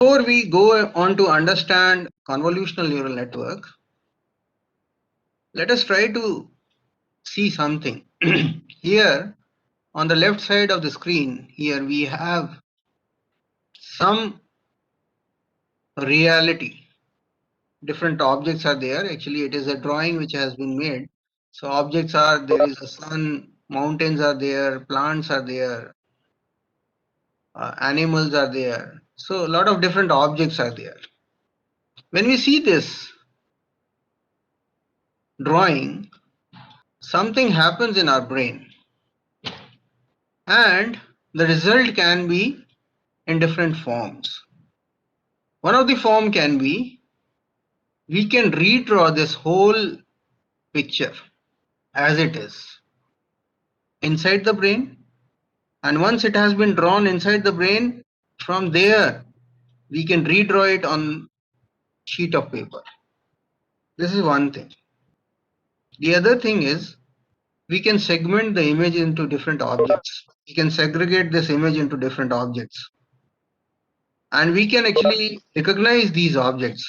Before we go on to understand convolutional neural network, let us try to see something. Here on the left side of the screen, here we have some reality. Different objects are there. Actually, it is a drawing which has been made. So objects are, there is a sun, mountains are there, plants are there, animals are there. So a lot of different objects are there. When we see this drawing, something happens in our brain, and the result can be in different forms. One of the form can be, we can redraw this whole picture as it is inside the brain, and once it has been drawn inside the brain, from there we can redraw it on sheet of paper. This is one thing. The other thing is, we can segment the image into different objects. We can segregate this image into different objects, and we can actually recognize these objects.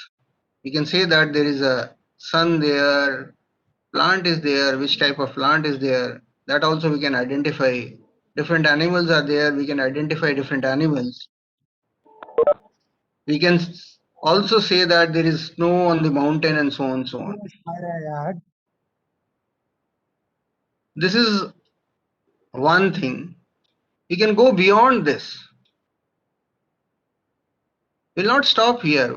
We can say that there is a sun there, plant is there, which type of plant is there. That also we can identify. Different animals are there, we can identify different animals. We can also say that there is snow on the mountain and so on and so on. This is one thing. We can go beyond this. We'll not stop here.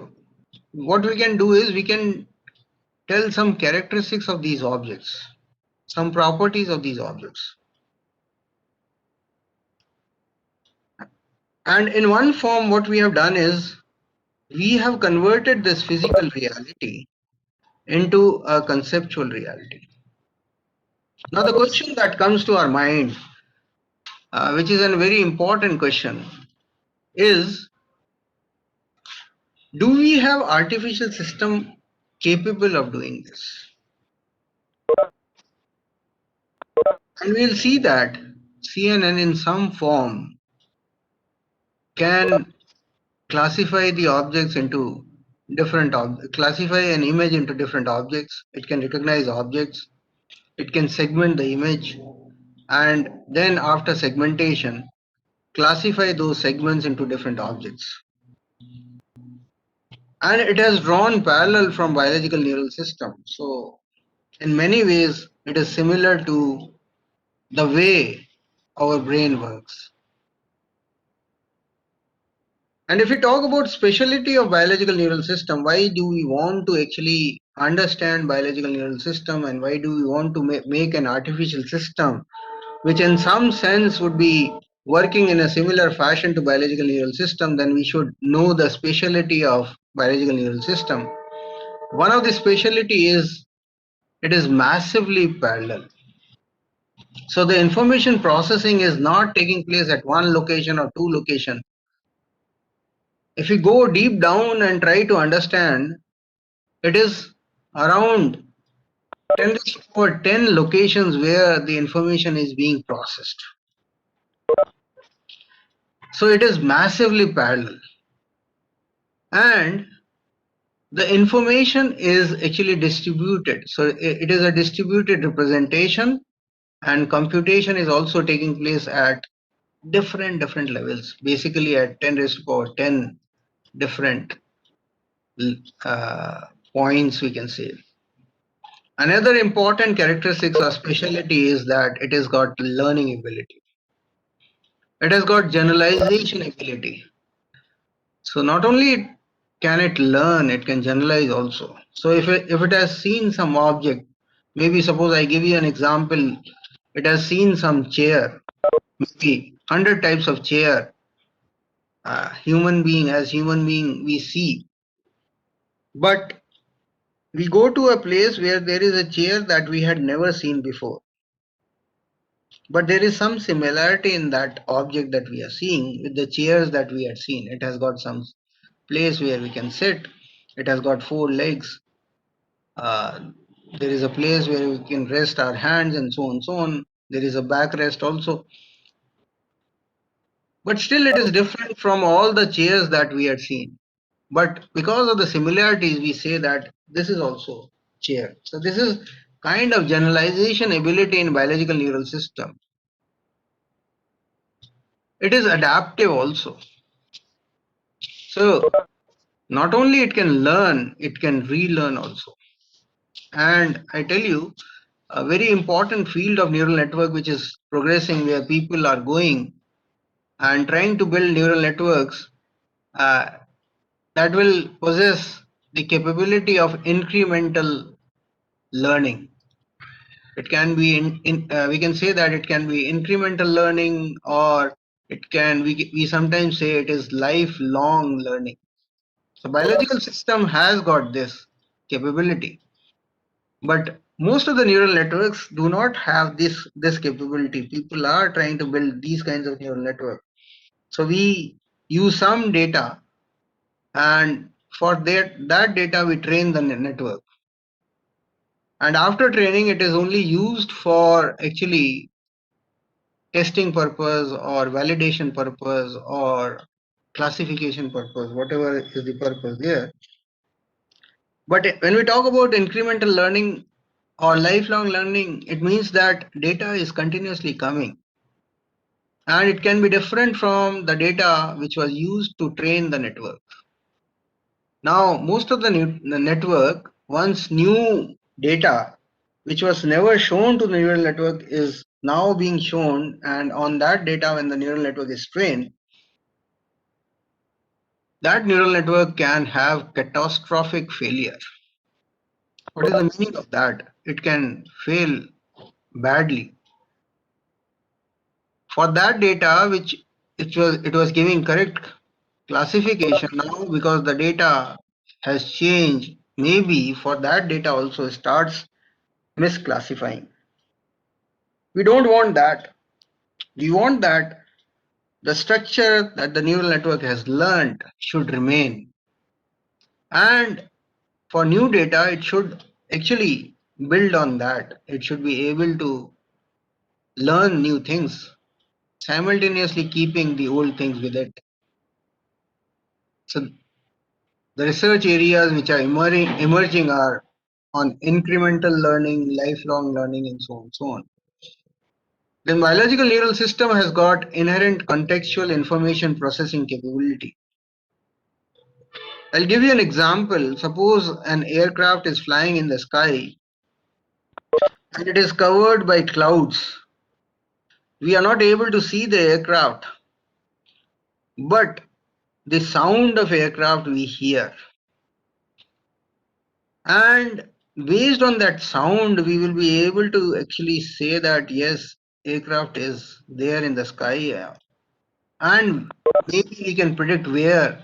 What we can do is we can tell some characteristics of these objects, some properties of these objects. And in one form, what we have done is we have converted this physical reality into a conceptual reality. Now, the question that comes to our mind, which is a very important question, is, do we have artificial system capable of doing this? And we'll see that CNN in some form can classify the objects into different classify an image into different objects. It can recognize objects. It can segment the image, and then after segmentation, classify those segments into different objects. And it has drawn parallel from biological neural system. So in many ways, it is similar to the way our brain works. And if we talk about speciality of biological neural system, why do we want to actually understand biological neural system, and why do we want to make an artificial system which in some sense would be working in a similar fashion to biological neural system? Then we should know the speciality of biological neural system. One of the speciality is it is massively parallel. So the information processing is not taking place at one location or two locations. If we go deep down and try to understand, it is around 10 to the power 10 locations where the information is being processed. So it is massively parallel. And the information is actually distributed. So it is a distributed representation, and computation is also taking place at different levels, basically at 10 raised to the power 10 different points, we can say. Another important characteristics or specialty is that it has got learning ability. It has got generalization ability. So not only can it learn, it can generalize also. So if it has seen some object, maybe suppose I give you an example, it has seen some chair, maybe 100 types of chair, human being we see. But we go to a place where there is a chair that we had never seen before. But there is some similarity in that object that we are seeing with the chairs that we had seen. It has got some place where we can sit. It has got 4 legs. There is a place where we can rest our hands and so on and so on. There is a backrest also. But still it is different from all the chairs that we had seen. But because of the similarities, we say that this is also chair. So this is kind of generalization ability in biological neural system. It is adaptive also. So not only it can learn, it can relearn also. And I tell you, a very important field of neural network which is progressing, where people are going and trying to build neural networks uh, that will possess the capability of incremental learning. It can be we can say that it can be incremental learning, or it can we sometimes say it is lifelong learning. So biological system has got this capability, but most of the neural networks do not have this capability. People are trying to build these kinds of neural network. So we use some data, and for that data we train the network. And after training, it is only used for actually testing purpose or validation purpose or classification purpose, whatever is the purpose there. But when we talk about incremental learning or lifelong learning, it means that data is continuously coming, and it can be different from the data which was used to train the network. Now, most of the network, once new data which was never shown to the neural network is now being shown, and on that data, when the neural network is trained, that neural network can have catastrophic failure. What is the meaning of that? It can fail badly. For that data which it was giving correct classification, now because the data has changed, maybe for that data also starts misclassifying. We don't want that. We want that the structure that the neural network has learned should remain. And for new data, it should actually build on that. It should be able to learn new things, simultaneously keeping the old things with it. So the research areas which are emerging are on incremental learning, lifelong learning, and so on and so on. The biological neural system has got inherent contextual information processing capability. I'll give you an example. Suppose an aircraft is flying in the sky and it is covered by clouds. We are not able to see the aircraft, but the sound of aircraft we hear. And based on that sound, we will be able to actually say that yes, aircraft is there in the sky, and maybe we can predict where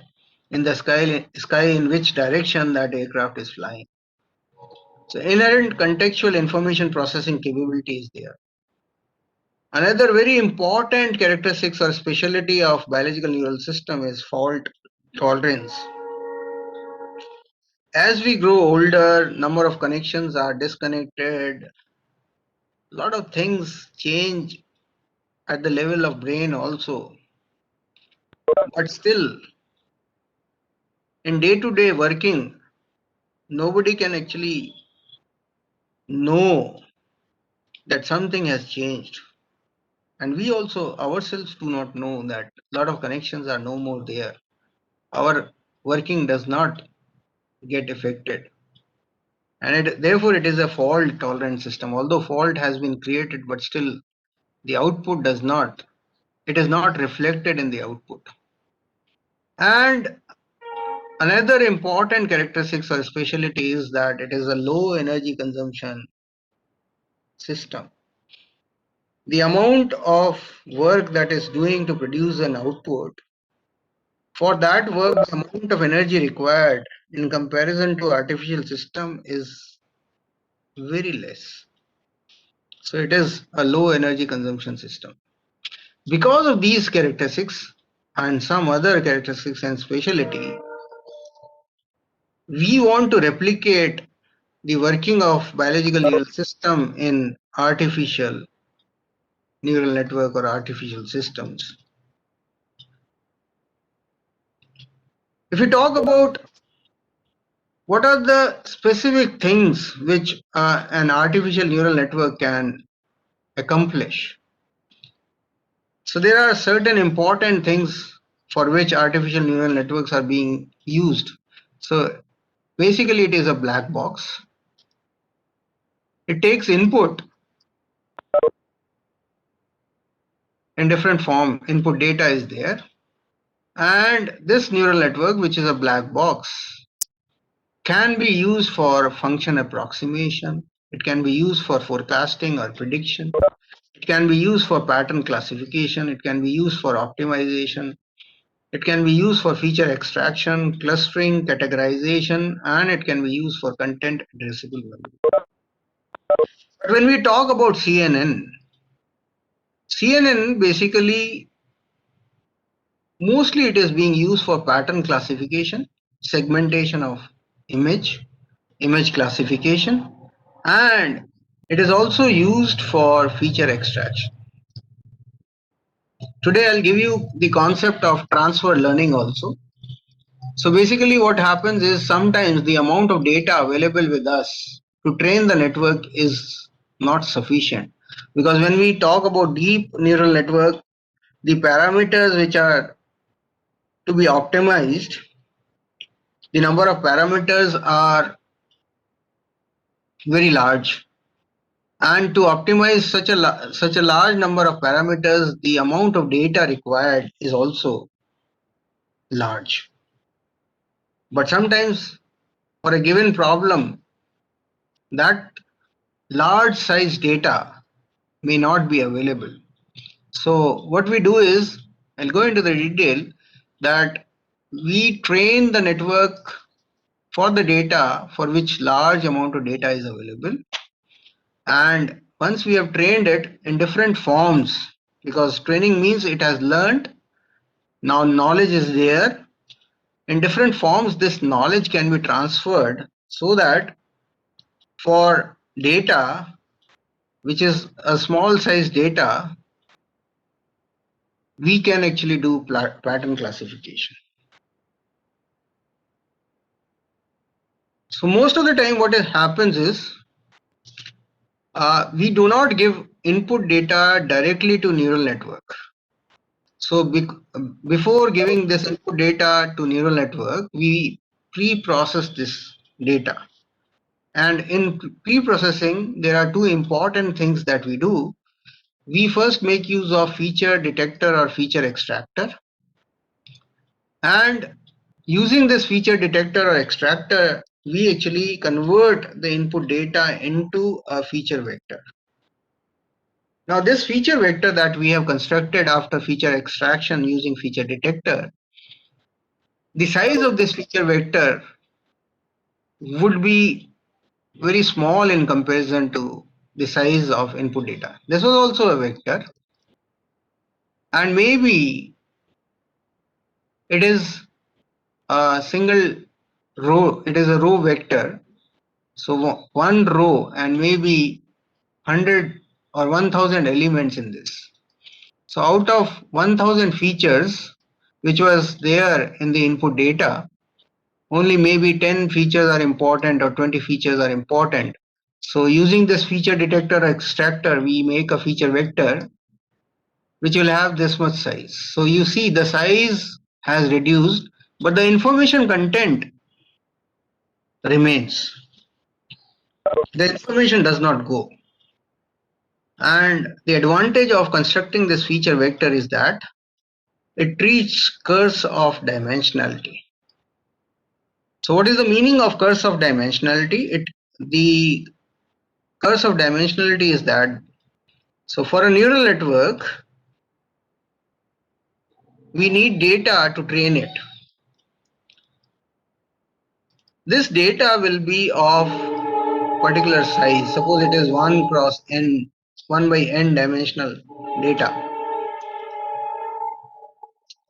in the sky in which direction that aircraft is flying. So inherent contextual information processing capability is there. Another very important characteristics or specialty of biological neural system is fault tolerance. As we grow older, number of connections are disconnected. A lot of things change at the level of brain also. But still, in day-to-day working, nobody can actually know that something has changed. And we also ourselves do not know that a lot of connections are no more there. Our working does not get affected. And therefore it is a fault tolerant system. Although fault has been created, but still the output does not. It is not reflected in the output. And another important characteristics or specialty is that it is a low energy consumption system. The amount of work that is doing to produce an output, for that work, the amount of energy required in comparison to artificial system is very less. So it is a low energy consumption system. Because of these characteristics and some other characteristics and specialty, we want to replicate the working of biological neural system in artificial neural network or artificial systems. If we talk about what are the specific things which an artificial neural network can accomplish, so there are certain important things for which artificial neural networks are being used. So basically, it is a black box. It takes input in different form. Input data is there, and this neural network, which is a black box, can be used for function approximation. It can be used for forecasting or prediction. It can be used for pattern classification. It can be used for optimization. It can be used for feature extraction, clustering, categorization, and it can be used for content addressable value. But when we talk about CNN basically mostly it is being used for pattern classification, segmentation of image classification, and it is also used for feature extraction. Today I'll give you the concept of transfer learning also. So basically what happens is sometimes the amount of data available with us to train the network is not sufficient, because when we talk about deep neural network, the parameters which are to be optimized, the number of parameters are very large, and to optimize such a large number of parameters, the amount of data required is also large. But sometimes for a given problem, that large size data may not be available. So what we do is, I'll go into the detail, that we train the network for the data for which large amount of data is available. And once we have trained it in different forms, because training means it has learned, now knowledge is there. In different forms, this knowledge can be transferred so that for data, which is a small size data, we can actually do pattern classification. So most of the time what happens is we do not give input data directly to neural network. So before giving this input data to neural network, we pre-process this data. And in pre-processing, there are two important things that we do. We first make use of feature detector or feature extractor. And using this feature detector or extractor, we actually convert the input data into a feature vector. Now this feature vector that we have constructed after feature extraction using feature detector, the size of this feature vector would be very small in comparison to the size of input data. This was also a vector, and maybe it is a single row, it is a row vector. So one row and maybe 100 or 1000 elements in this. So out of 1000 features which was there in the input data, only maybe 10 features are important or 20 features are important. So using this feature detector extractor, we make a feature vector which will have this much size. So you see the size has reduced, but the information content remains. The information does not go. And the advantage of constructing this feature vector is that it treats curse of dimensionality. So what is the meaning of curse of dimensionality? The curse of dimensionality is that, so for a neural network, we need data to train it. This data will be of particular size. Suppose it is 1 cross n, 1 by n dimensional data.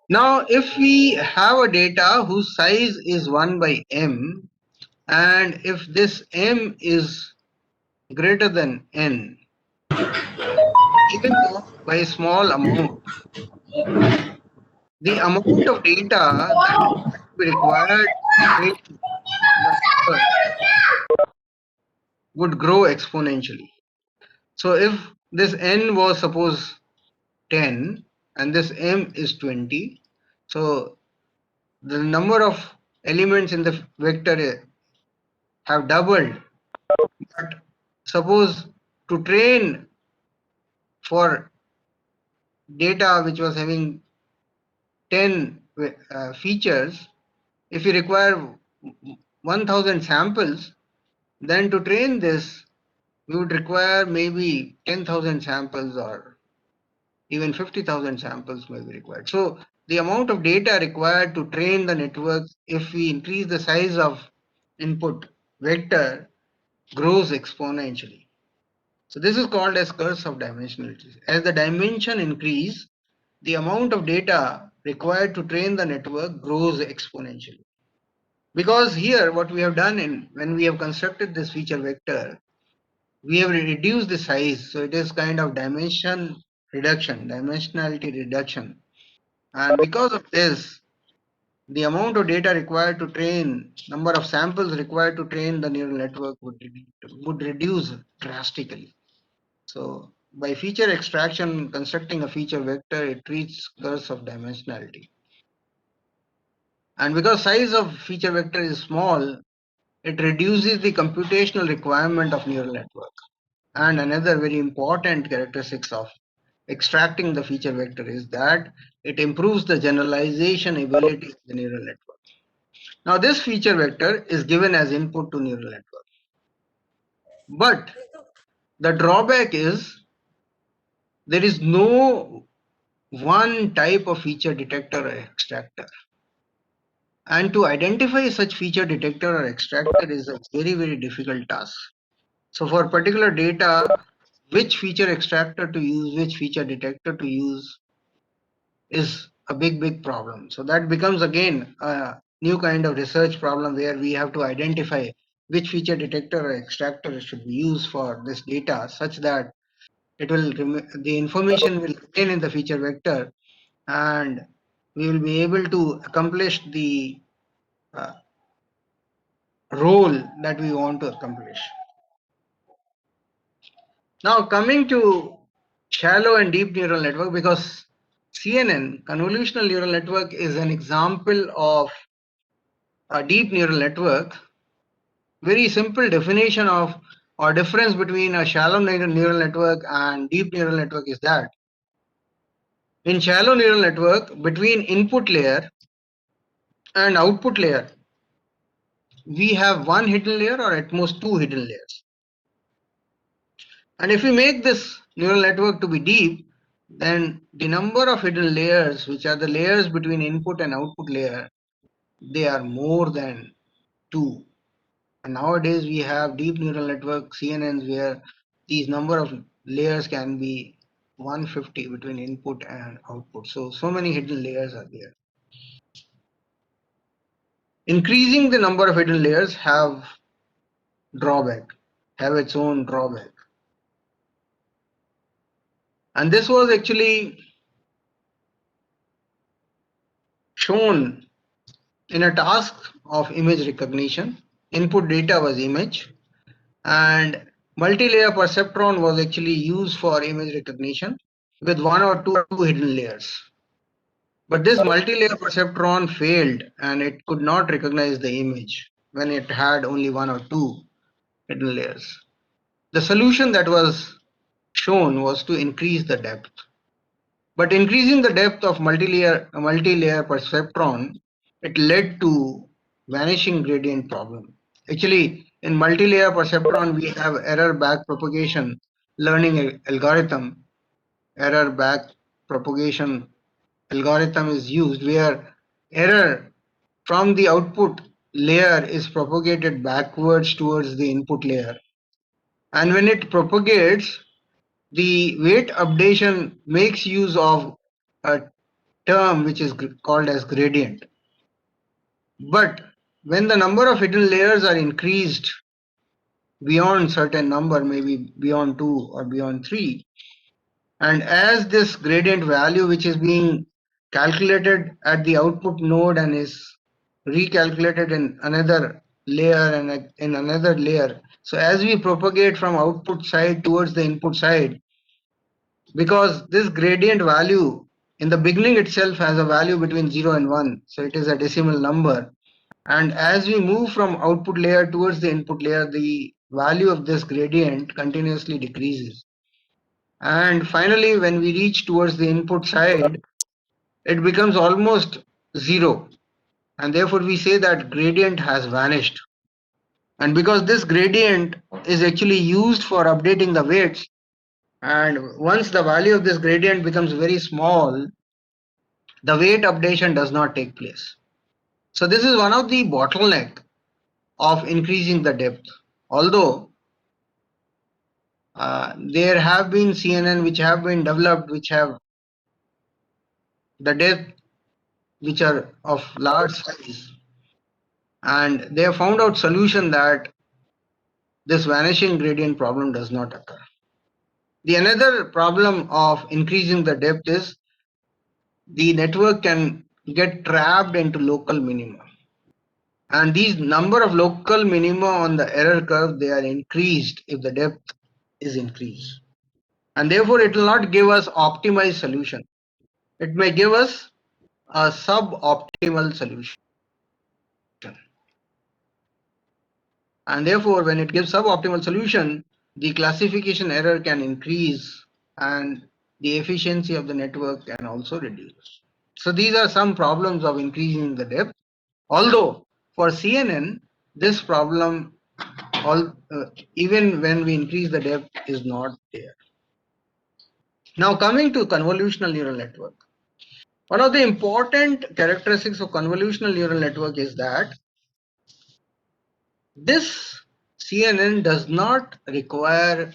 Now, if we have a data whose size is 1 by m, and if this m is greater than n, even by a small amount, the amount of data that will be required to train the network would grow exponentially. So if this n was suppose 10 and this m is 20, so the number of elements in the vector have doubled. But suppose to train for data which was having 10 features, if you require 1000 samples, then to train this, we would require maybe 10,000 samples or even 50,000 samples may be required. So the amount of data required to train the network, if we increase the size of input vector, grows exponentially. So this is called as curse of dimensionality. As the dimension increase, the amount of data required to train the network grows exponentially. Because here what we have done when we have constructed this feature vector, we have reduced the size. So it is kind of dimensionality reduction. And because of this, the amount of data required to train, number of samples required to train the neural network would reduce drastically. So by feature extraction, constructing a feature vector, it treats curse of dimensionality. And because size of feature vector is small, it reduces the computational requirement of neural network. And another very important characteristics of extracting the feature vector is that it improves the generalization ability of the neural network. Now this feature vector is given as input to neural network. But the drawback is there is no one type of feature detector or extractor. And to identify such feature detector or extractor is a very, very difficult task. So for particular data, which feature extractor to use, which feature detector to use is a big problem. So that becomes again a new kind of research problem where we have to identify which feature detector or extractor should be used for this data such that the information will remain in the feature vector and we will be able to accomplish the uh, role that we want to accomplish. Now coming to shallow and deep neural network, because CNN, convolutional neural network, is an example of a deep neural network. Very simple definition of or difference between a shallow neural network and deep neural network is that in shallow neural network, between input layer and output layer, we have one hidden layer or at most two hidden layers. And if we make this neural network to be deep, then the number of hidden layers, which are the layers between input and output layer, they are more than 2. And nowadays we have deep neural network CNNs where these number of layers can be 150 between input and output. So many hidden layers are there. Increasing the number of hidden layers have its own drawback. And this was actually shown in a task of image recognition. Input data was image and multi-layer perceptron was actually used for image recognition with one or two hidden layers. But this multi-layer perceptron failed and it could not recognize the image when it had only one or two hidden layers. The solution that was shown was to increase the depth. But increasing the depth of multi-layer perceptron, it led to vanishing gradient problem. Actually, in multi-layer perceptron, we have error back propagation learning algorithm. Error back propagation algorithm is used where error from the output layer is propagated backwards towards the input layer. And when it propagates, the weight updation makes use of a term which is called as gradient. But when the number of hidden layers are increased beyond certain number, maybe beyond 2 or beyond 3, and as this gradient value which is being calculated at the output node and is recalculated in another layer and in another layer. So as we propagate from output side towards the input side, because this gradient value in the beginning itself has a value between 0 and 1, so it is a decimal number, and as we move from output layer towards the input layer, the value of this gradient continuously decreases, and finally when we reach towards the input side, it becomes almost 0, and therefore we say that gradient has vanished. And because this gradient is actually used for updating the weights, and once the value of this gradient becomes very small, the weight updation does not take place. So this is one of the bottleneck of increasing the depth. Although there have been CNN which have been developed which have the depth which are of large size, and they have found out solution that this vanishing gradient problem does not occur. The another problem of increasing the depth is the network can get trapped into local minima. And these number of local minima on the error curve, they are increased if the depth is increased. And therefore, it will not give us optimized solution. It may give us a suboptimal solution. And therefore, when it gives suboptimal solution, the classification error can increase and the efficiency of the network can also reduce. So these are some problems of increasing the depth. Although for CNN, this problem, even when we increase the depth, is not there. Now coming to convolutional neural network. One of the important characteristics of convolutional neural network is that this CNN does not require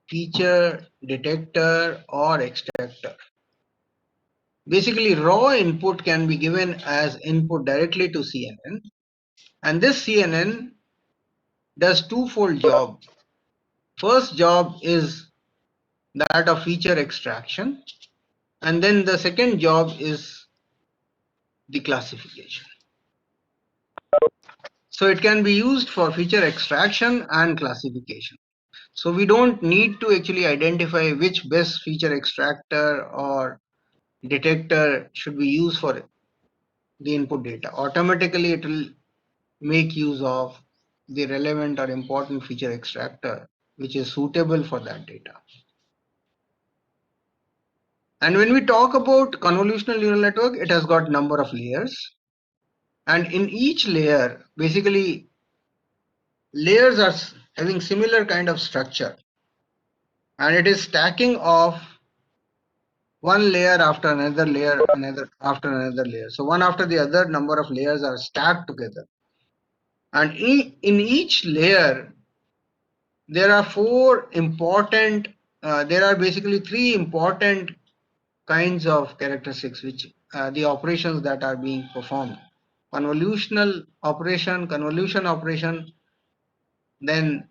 feature detector or extractor. Basically, raw input can be given as input directly to CNN, and this CNN does twofold job. First job is that of feature extraction, and then the second job is the classification. So it can be used for feature extraction and classification. So we don't need to actually identify which best feature extractor or detector should be used for the input data. Automatically it will make use of the relevant or important feature extractor which is suitable for that data. And when we talk about convolutional neural network, it has got number of layers, and in each layer, basically layers are having similar kind of structure, and it is stacking of one layer after another layer, another after another layer. So one after the other number of layers are stacked together, and in each layer there are there are basically three important kinds of characteristics which the operations that are being performed: convolution operation, then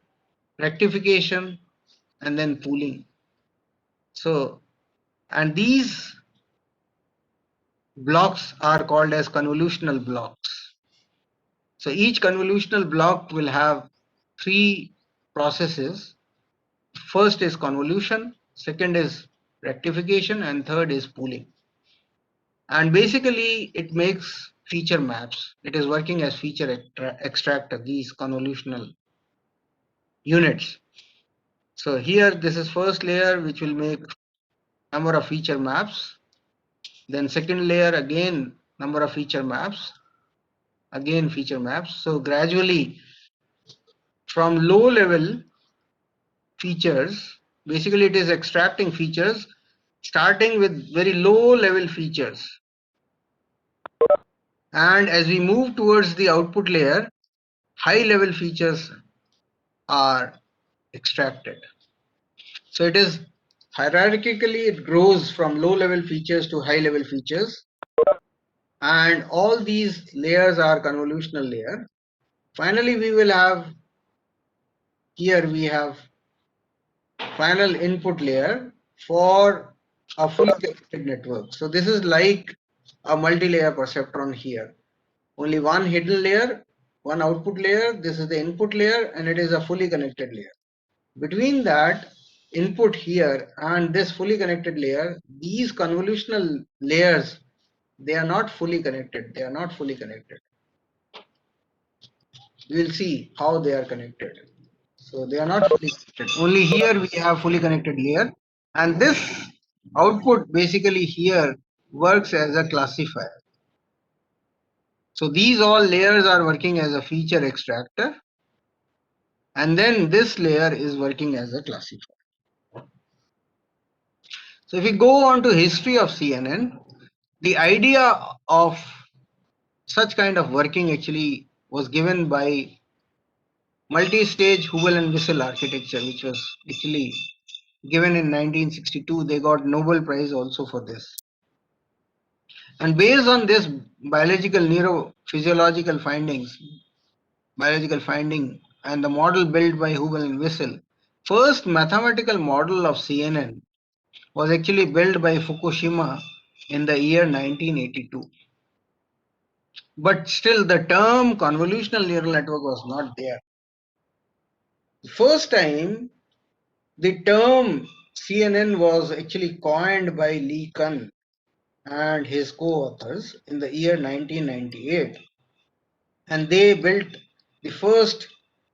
rectification, and then pooling. So, and these blocks are called as convolutional blocks. So each convolutional block will have three processes. First is convolution, second is rectification, and third is pooling. And basically it makes feature maps. It is working as feature extractor, these convolutional units. So here this is first layer which will make number of feature maps, then second layer again number of feature maps, again feature maps. So gradually from low level features, basically it is extracting features starting with very low level features, and as we move towards the output layer, high level features are extracted. So it is hierarchically, it grows from low level features to high level features, and all these layers are convolutional layer. Finally we will have, here we have final input layer for a fully connected network. So this is like a multi-layer perceptron here. Only one hidden layer, one output layer, this is the input layer, and it is a fully connected layer. Between that input here and this fully connected layer, these convolutional layers, they are not fully connected. They are not fully connected. We will see how they are connected. So they are not fully connected. Only here we have fully connected layer, and this output basically here works as a classifier. So these all layers are working as a feature extractor, and then this layer is working as a classifier. So if we go on to history of CNN, the idea of such kind of working actually was given by multi-stage Hubble and Wissel architecture, which was actually given in 1962. They got Nobel Prize also for this. And based on this biological neurophysiological biological finding and the model built by Hubble and Wissel, first mathematical model of CNN was actually built by Fukushima in the year 1982. But still the term convolutional neural network was not there. The first time the term CNN was actually coined by Lee Kun and his co-authors in the year 1998, and they built the first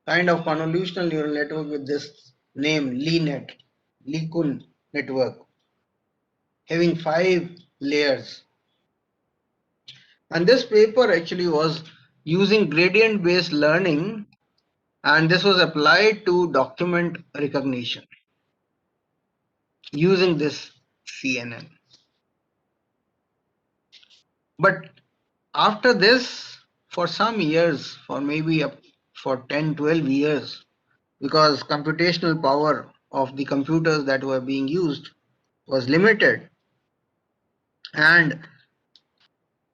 kind of convolutional neural network with this name LeeNet, Lee-Kun network, having 5 layers. And this paper actually was using gradient based learning, and this was applied to document recognition using this CNN. But after this, for some years, for maybe up for 10, 12 years, because computational power of the computers that were being used was limited and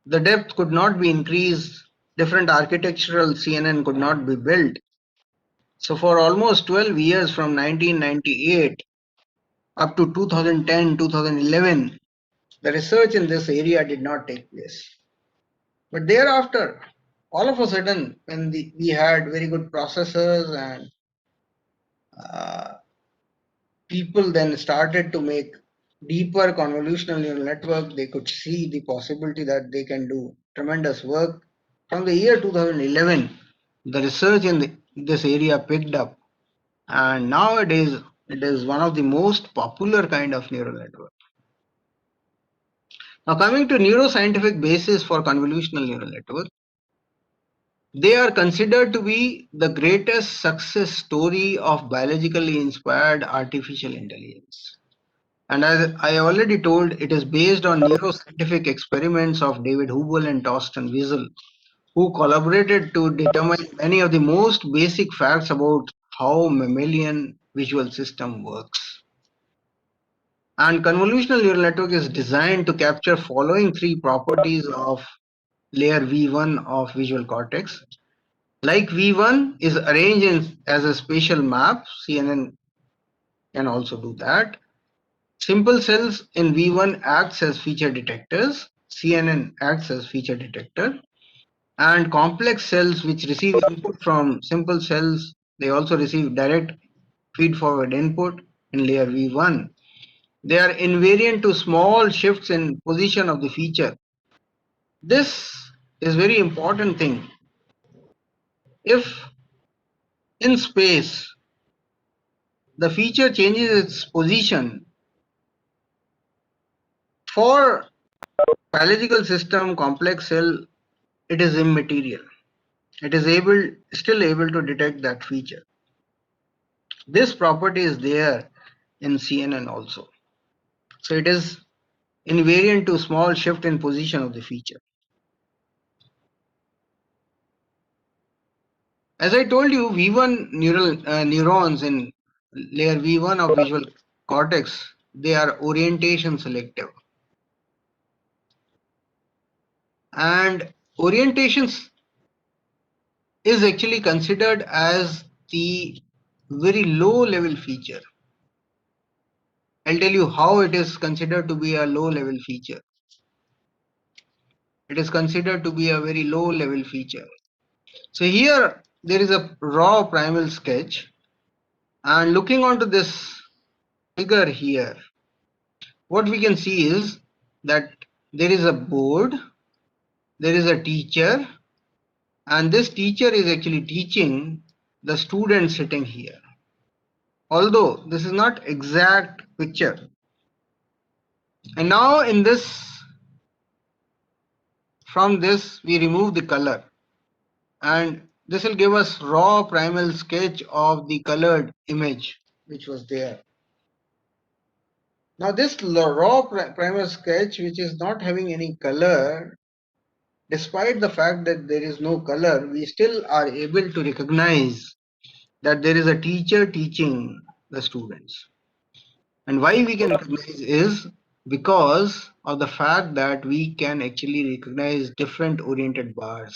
the depth could not be increased, different architectural CNN could not be built. So for almost 12 years from 1998 up to 2010, 2011, the research in this area did not take place. But thereafter, all of a sudden, when we had very good processors and uh, people then started to make deeper convolutional neural network, they could see the possibility that they can do tremendous work. From the year 2011, the research in this area picked up, and nowadays it is one of the most popular kind of neural network. Now coming to neuroscientific basis for convolutional neural network, they are considered to be the greatest success story of biologically inspired artificial intelligence. And as I already told, it is based on neuroscientific experiments of David Hubel and Torsten Wiesel, who collaborated to determine many of the most basic facts about how mammalian visual system works. And convolutional neural network is designed to capture following 3 properties of layer V1 of visual cortex. Like V1 is arranged as a spatial map, CNN can also do that. Simple cells in V1 acts as feature detectors, CNN acts as feature detector, and complex cells which receive input from simple cells, they also receive direct feed-forward input in layer V1. They are invariant to small shifts in position of the feature. This is very important thing. If in space the feature changes its position, for biological system complex cell, it is immaterial. It is still able to detect that feature. This property is there in CNN also. So it is invariant to small shift in position of the feature. As I told you, V1 neurons in layer V1 of visual cortex, they are orientation selective. And orientations is actually considered as the very low level feature. I'll tell you how it is considered to be a low level feature. it is considered to be a very low level feature. So here there is a raw primal sketch, and looking onto this figure here, what we can see is that there is a board, there is a teacher, and this teacher is actually teaching the student sitting here. Although this is not exact picture. And now in this, from this we remove the color, and this will give us raw primal sketch of the colored image which was there. Now this raw primal sketch, which is not having any color, despite the fact that there is no color, we still are able to recognize that there is a teacher teaching the students. And why we can recognize is because of the fact that we can actually recognize different oriented bars.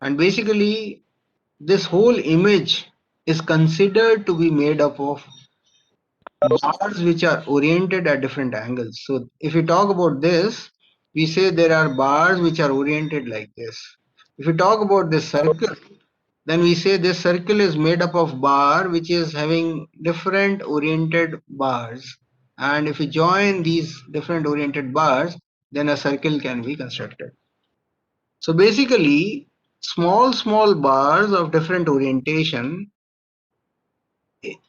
And basically, this whole image is considered to be made up of bars which are oriented at different angles. So if we talk about this, we say there are bars which are oriented like this. If we talk about this circle, then we say this circle is made up of bar which is having different oriented bars. And if we join these different oriented bars, then a circle can be constructed. So basically, small bars of different orientation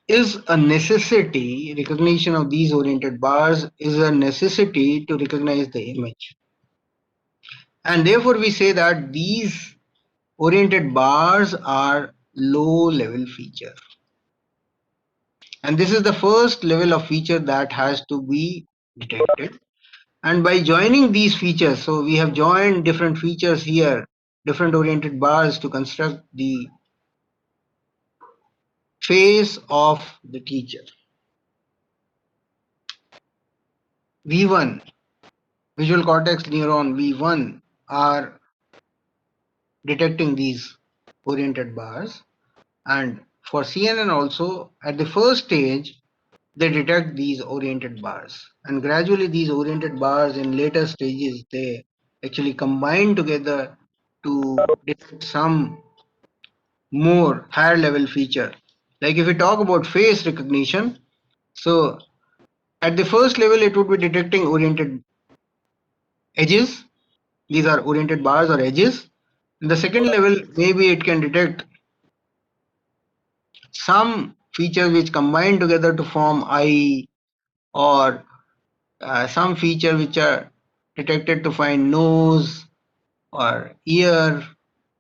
is a necessity. Recognition of these oriented bars is a necessity to recognize the image. And therefore we say that these oriented bars are low level feature. And this is the first level of feature that has to be detected. And by joining these features, so we have joined different features here, different oriented bars to construct the face of the teacher. V1, visual cortex neuron V1 are detecting these oriented bars, and for CNN also at the first stage they detect these oriented bars, and gradually these oriented bars in later stages they actually combine together to detect some more higher level feature. Like if we talk about face recognition, so at the first level it would be detecting oriented edges. These are oriented bars or edges. In the second level, maybe it can detect some features which combine together to form eye, or some feature which are detected to find nose or ear.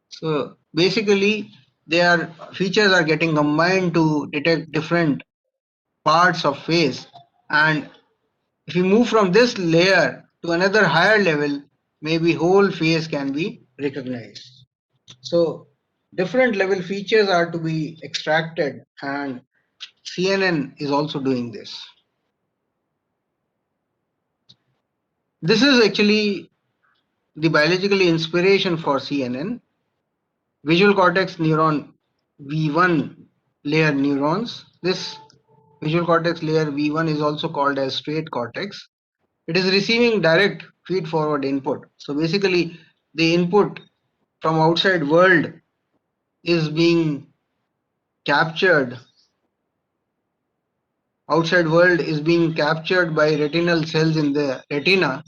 So basically, their features are getting combined to detect different parts of face. And if we move from this layer to another higher level, maybe whole face can be recognized. So different level features are to be extracted, and CNN is also doing this. This is actually the biological inspiration for CNN. Visual cortex neuron V1 layer neurons. This visual cortex layer V1 is also called as straight cortex. It is receiving direct feed forward input. So basically the input from outside world is being captured. Outside world is being captured by retinal cells in the retina,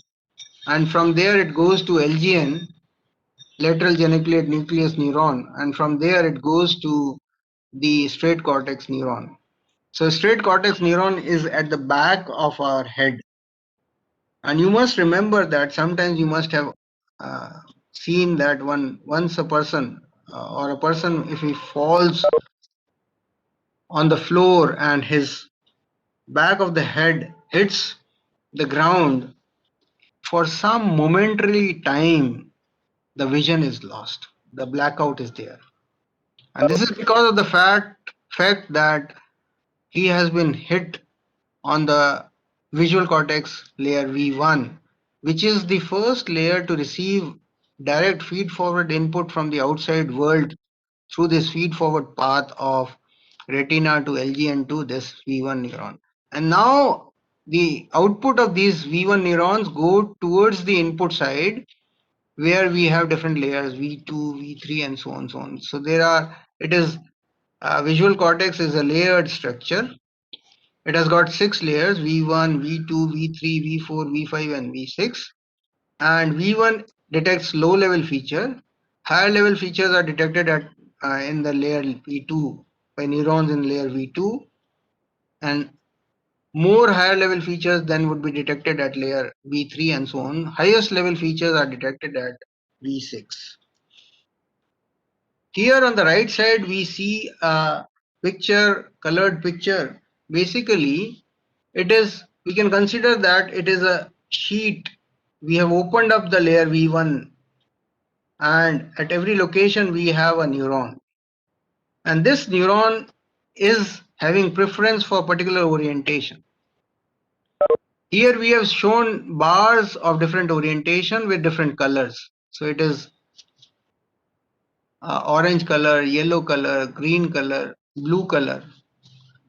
and from there it goes to LGN, lateral geniculate nucleus neuron, and from there it goes to the straight cortex neuron. So straight cortex neuron is at the back of our head, and you must remember that sometimes you must have seen that once a person or a person, if he falls on the floor and his back of the head hits the ground, for some momentary time the vision is lost, the blackout is there, and this is because of the fact that he has been hit on the visual cortex layer V1, which is the first layer to receive direct feed forward input from the outside world through this feed forward path of retina to LGN to this V1 neuron. And now the output of these V1 neurons go towards the input side, where we have different layers V2, V3, and so on, so on. So there are, it is visual cortex is a layered structure. It has got 6 layers: V1, V2, V3, V4, V5, and V6. And V1 detects low level feature. Higher level features are detected at in the layer V2 by neurons in layer V2, and more higher level features then would be detected at layer V3 and so on. Highest level features are detected at V6. Here on the right side, we see a picture, colored picture. Basically, it is, we can consider that it is a sheet. We have opened up the layer V1, and at every location we have a neuron. And this neuron is having preference for particular orientation. Here we have shown bars of different orientation with different colors. So it is orange color, yellow color, green color, blue color.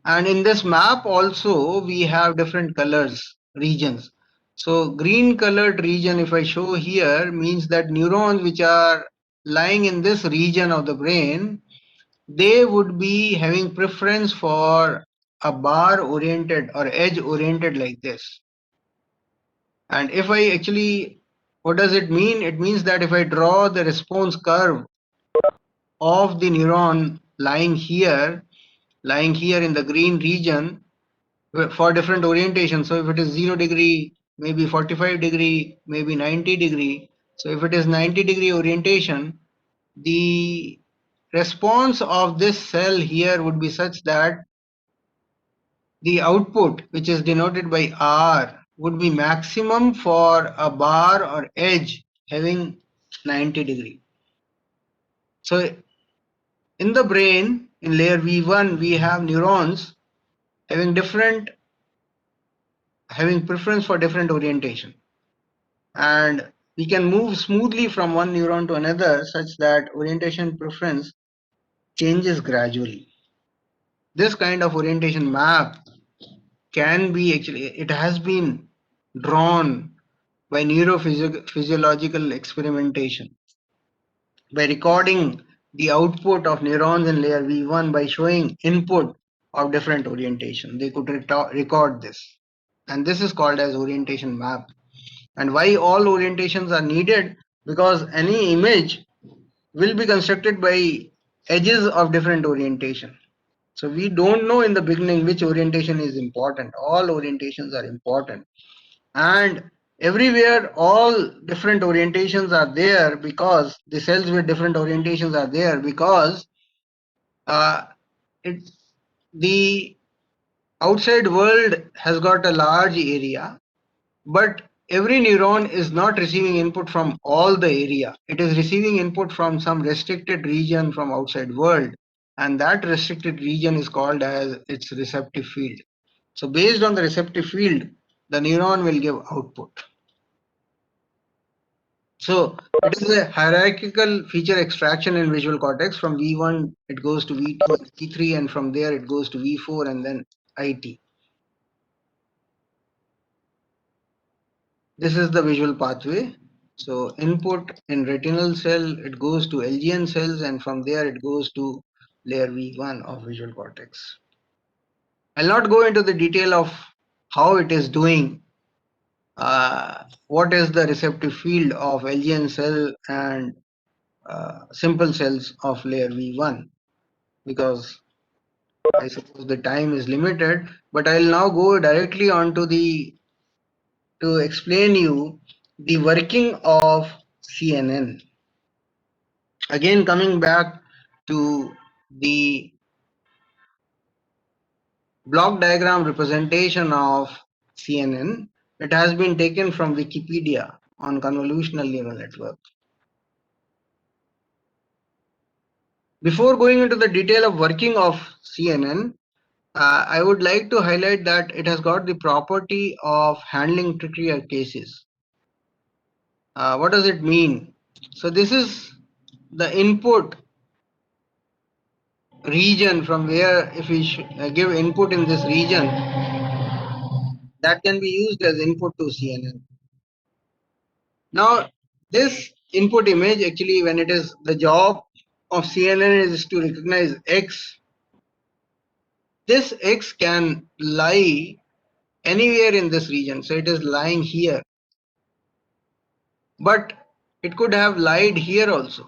And in this map also we have different colors, regions. So green colored region, if I show here, means that neurons which are lying in this region of the brain, they would be having preference for a bar oriented or edge oriented like this. And if I actually, what does it mean? It means that if I draw the response curve of the neuron lying here in the green region for different orientation. So if it is 0 degree, maybe 45 degree, maybe 90 degree. So if it is 90 degree orientation, the response of this cell here would be such that the output, which is denoted by R, would be maximum for a bar or edge having 90 degree. So in the brain, in layer V1, we have neurons having preference for different orientation. And we can move smoothly from one neuron to another such that orientation preference changes gradually. This kind of orientation map can be actually, it has been drawn by neurophysiological experimentation, by recording the output of neurons in layer V1 by showing input of different orientation. They could record this. And this is called as orientation map. And why all orientations are needed? Because any image will be constructed by edges of different orientation. So we don't know in the beginning which orientation is important. All orientations are important. And everywhere all different orientations are there because the cells with different orientations are there because uh, it, the outside world has got a large area, but every neuron is not receiving input from all the area. It is receiving input from some restricted region from outside world, and that restricted region is called as its receptive field. So based on the receptive field, the neuron will give output. So it is a hierarchical feature extraction in visual cortex. From V1 it goes to V2 and V3, and from there it goes to V4 and then IT. This is the visual pathway. So input in retinal cell, it goes to LGN cells, and from there it goes to layer V1 of visual cortex. I'll not go into the detail of how it is doing, what is the receptive field of LGN cell and simple cells of layer V1, because I suppose the time is limited, but I'll now go directly onto to explain you the working of CNN. Again, coming back to the block diagram representation of CNN, it has been taken from Wikipedia on convolutional neural network. Before going into the detail of working of CNN, I would like to highlight that it has got the property of handling trickier cases. What does it mean? So this is the input region from where if we give input in this region, that can be used as input to CNN. Now this input image, actually when it is the job of CNN is to recognize X, this X can lie anywhere in this region. So it is lying here, but it could have lied here also.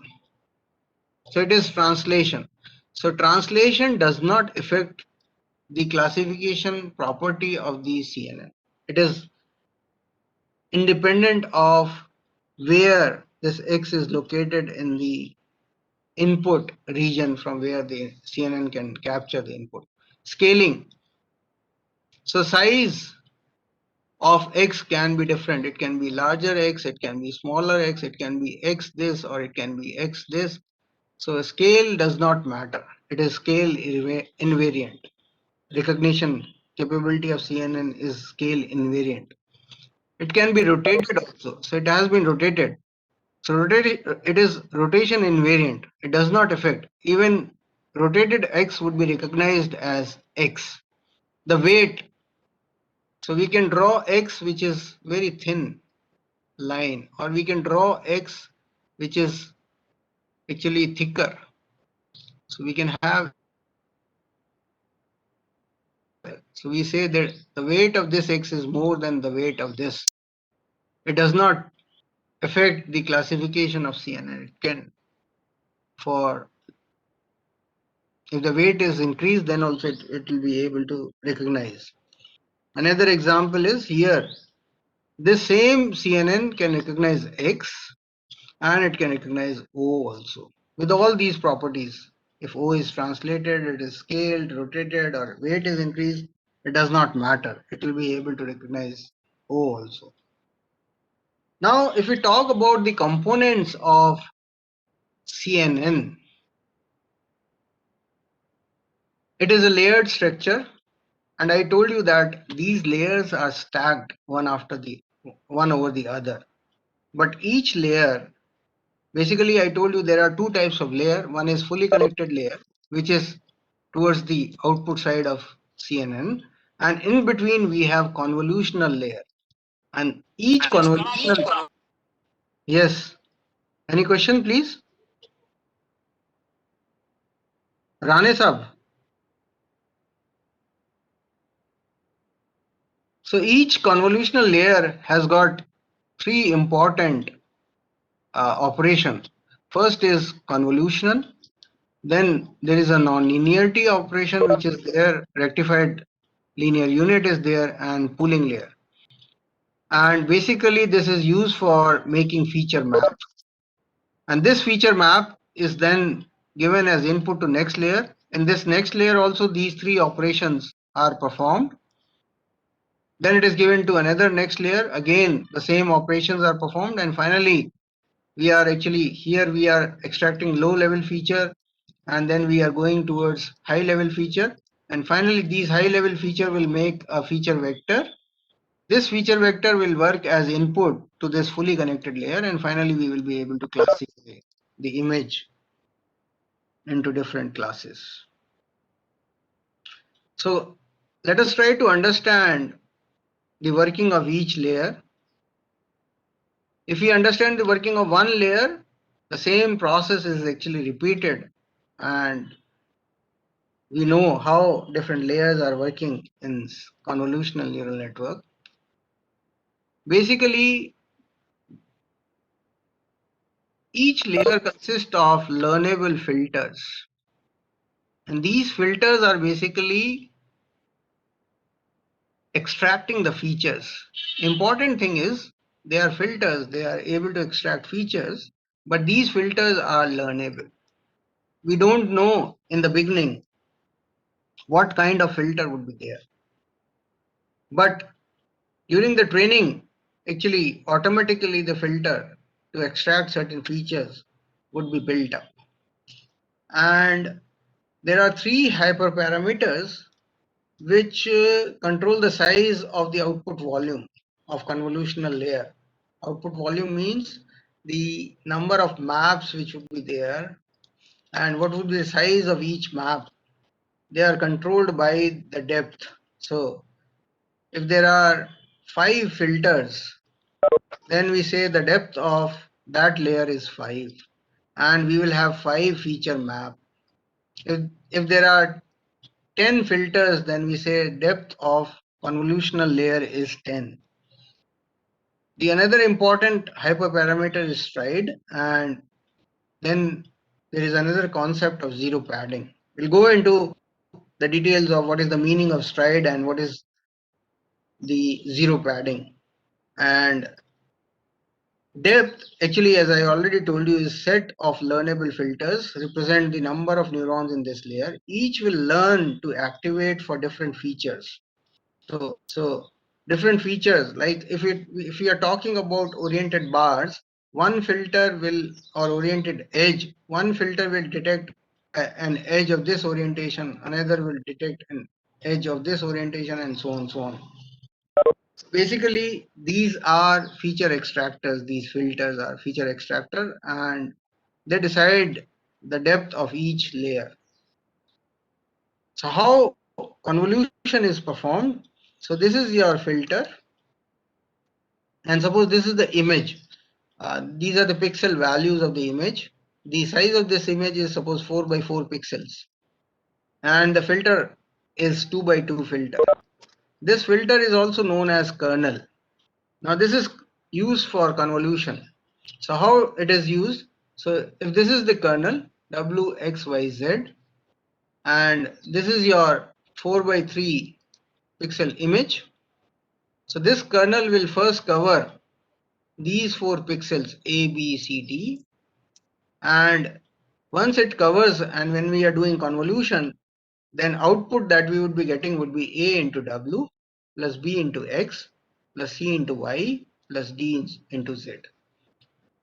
So it is translation. So translation does not affect the classification property of the CNN. It is independent of where this X is located in the input region from where the CNN can capture the input. Scaling. So size of X can be different. It can be larger X, it can be smaller X, it can be X this or it can be X this. So scale does not matter. It is scale invariant. Recognition capability of CNN is scale invariant. It can be rotated also. So it has been rotated. So it is rotation invariant. It does not affect. Even rotated X would be recognized as X. The weight. So we can draw X which is very thin line, or we can draw X which is actually thicker. So we can have, so we say that the weight of this X is more than the weight of this. It does not affect the classification of CNN. It can, for if the weight is increased, then also it will be able to recognize. Another example is here. This same CNN can recognize X and it can recognize O also with all these properties. If O is translated, it is scaled, rotated, or weight is increased, it does not matter. It will be able to recognize O also. Now, if we talk about the components of CNN, it is a layered structure, and I told you that these layers are stacked one over the other. But each layer, basically I told you there are two types of layer. One is fully connected layer, which is towards the output side of CNN, and in between we have convolutional layer. And each convolutional, yes. Any question, please? Rane Sab. So each convolutional layer has got three important operations. First is convolutional. Then there is a non-linearity operation which is there, rectified linear unit is there, and pooling layer. And basically this is used for making feature map. And this feature map is then given as input to next layer. In this next layer also these three operations are performed. Then it is given to another next layer. Again, the same operations are performed. And finally, we are actually here we are extracting low level feature, and then we are going towards high level feature. And finally, these high level feature will make a feature vector. This feature vector will work as input to this fully connected layer. And finally, we will be able to classify the image into different classes. So let us try to understand the working of each layer. If we understand the working of one layer, the same process is actually repeated, and we know how different layers are working in convolutional neural network. Basically, each layer consists of learnable filters, and these filters are basically extracting the features. Important thing is they are filters, they are able to extract features, but these filters are learnable. We don't know in the beginning what kind of filter would be there, but during the training, actually automatically the filter to extract certain features would be built up. And there are three hyperparameters which control the size of the output volume of convolutional layer. Output volume means the number of maps which would be there and what would be the size of each map. They are controlled by the depth. So if there are 5 filters, then we say the depth of that layer is 5, and we will have 5 feature map. If there are 10 filters, then we say depth of convolutional layer is 10. The another important hyperparameter is stride, and then there is another concept of zero padding. We'll go into the details of what is the meaning of stride and what is the zero padding. And depth, actually, as I already told you, is set of learnable filters represent the number of neurons in this layer. Each will learn to activate for different features. So different features, like if we are talking about oriented bars, one filter will, or oriented edge, one filter will detect an edge of this orientation, another will detect an edge of this orientation, and so on, so on. Basically, these are feature extractors. These filters are feature extractor, and they decide the depth of each layer. So how convolution is performed? So this is your filter, and suppose this is the image. These are the pixel values of the image. The size of this image is suppose 4 by 4 pixels, and the filter is 2 by 2 filter. This filter is also known as kernel. Now this is used for convolution. So how it is used? So if this is the kernel W, X, Y, Z, and this is your 4 by 3 pixel image. So this kernel will first cover these 4 pixels A, B, C, D, and once it covers, and when we are doing convolution, then output that we would be getting would be A into W plus B into X plus C into Y plus D into Z.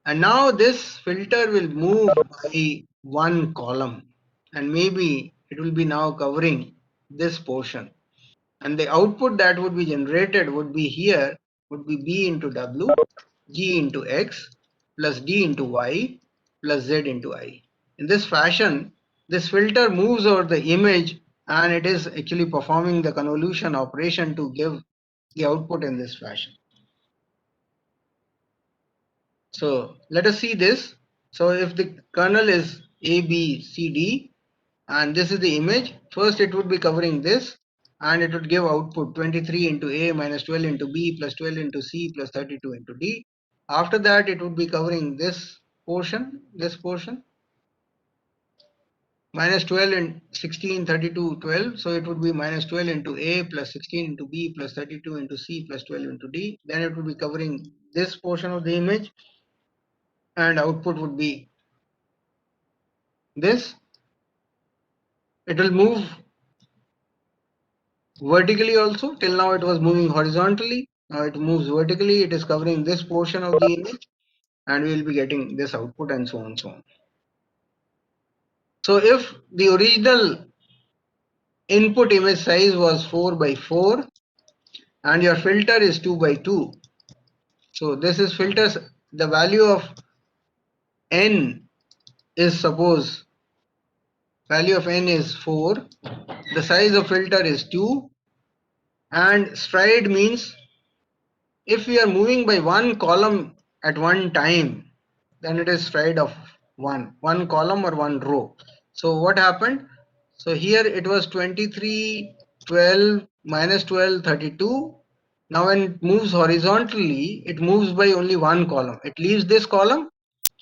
And now this filter will move by one column, and maybe it will be now covering this portion, and the output that would be generated would be here would be B into W, G into X plus D into Y plus Z into I. In this fashion, this filter moves over the image, and it is actually performing the convolution operation to give the output in this fashion. So let us see this. So if the kernel is A, B, C, D, and this is the image, first it would be covering this, and it would give output 23 into A minus 12 into B plus 12 into C plus 32 into D. After that, it would be covering this portion, minus 12 and 16, 32, 12. So it would be minus 12 into A plus 16 into B plus 32 into C plus 12 into D. Then it would be covering this portion of the image, and output would be this. It will move vertically also. Till now it was moving horizontally. Now it moves vertically. It is covering this portion of the image, and we will be getting this output, and so on and so on. So if the original input image size was 4 by 4 and your filter is 2 by 2, so this is filters, the value of n is, suppose value of n is 4, the size of filter is 2, and stride means if we are moving by one column at one time, then it is stride of one column or one row. So what happened? So here it was 23, 12, minus 12, 32. Now when it moves horizontally, it moves by only one column. It leaves this column,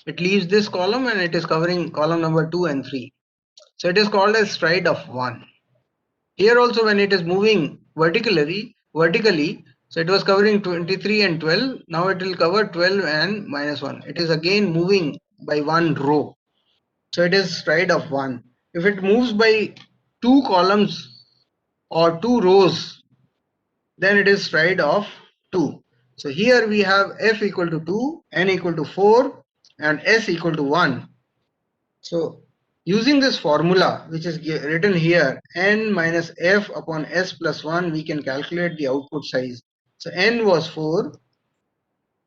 and it is covering column number 2 and 3. So it is called as stride of 1. Here also, when it is moving vertically, so it was covering 23 and 12. Now it will cover 12 and minus 1. It is again moving by one row. So it is stride of 1. If it moves by two columns or two rows, then it is stride of 2. So here we have f equal to 2, n equal to 4, and s equal to 1. So using this formula, which is written here, n minus f upon s plus 1, we can calculate the output size. So n was 4,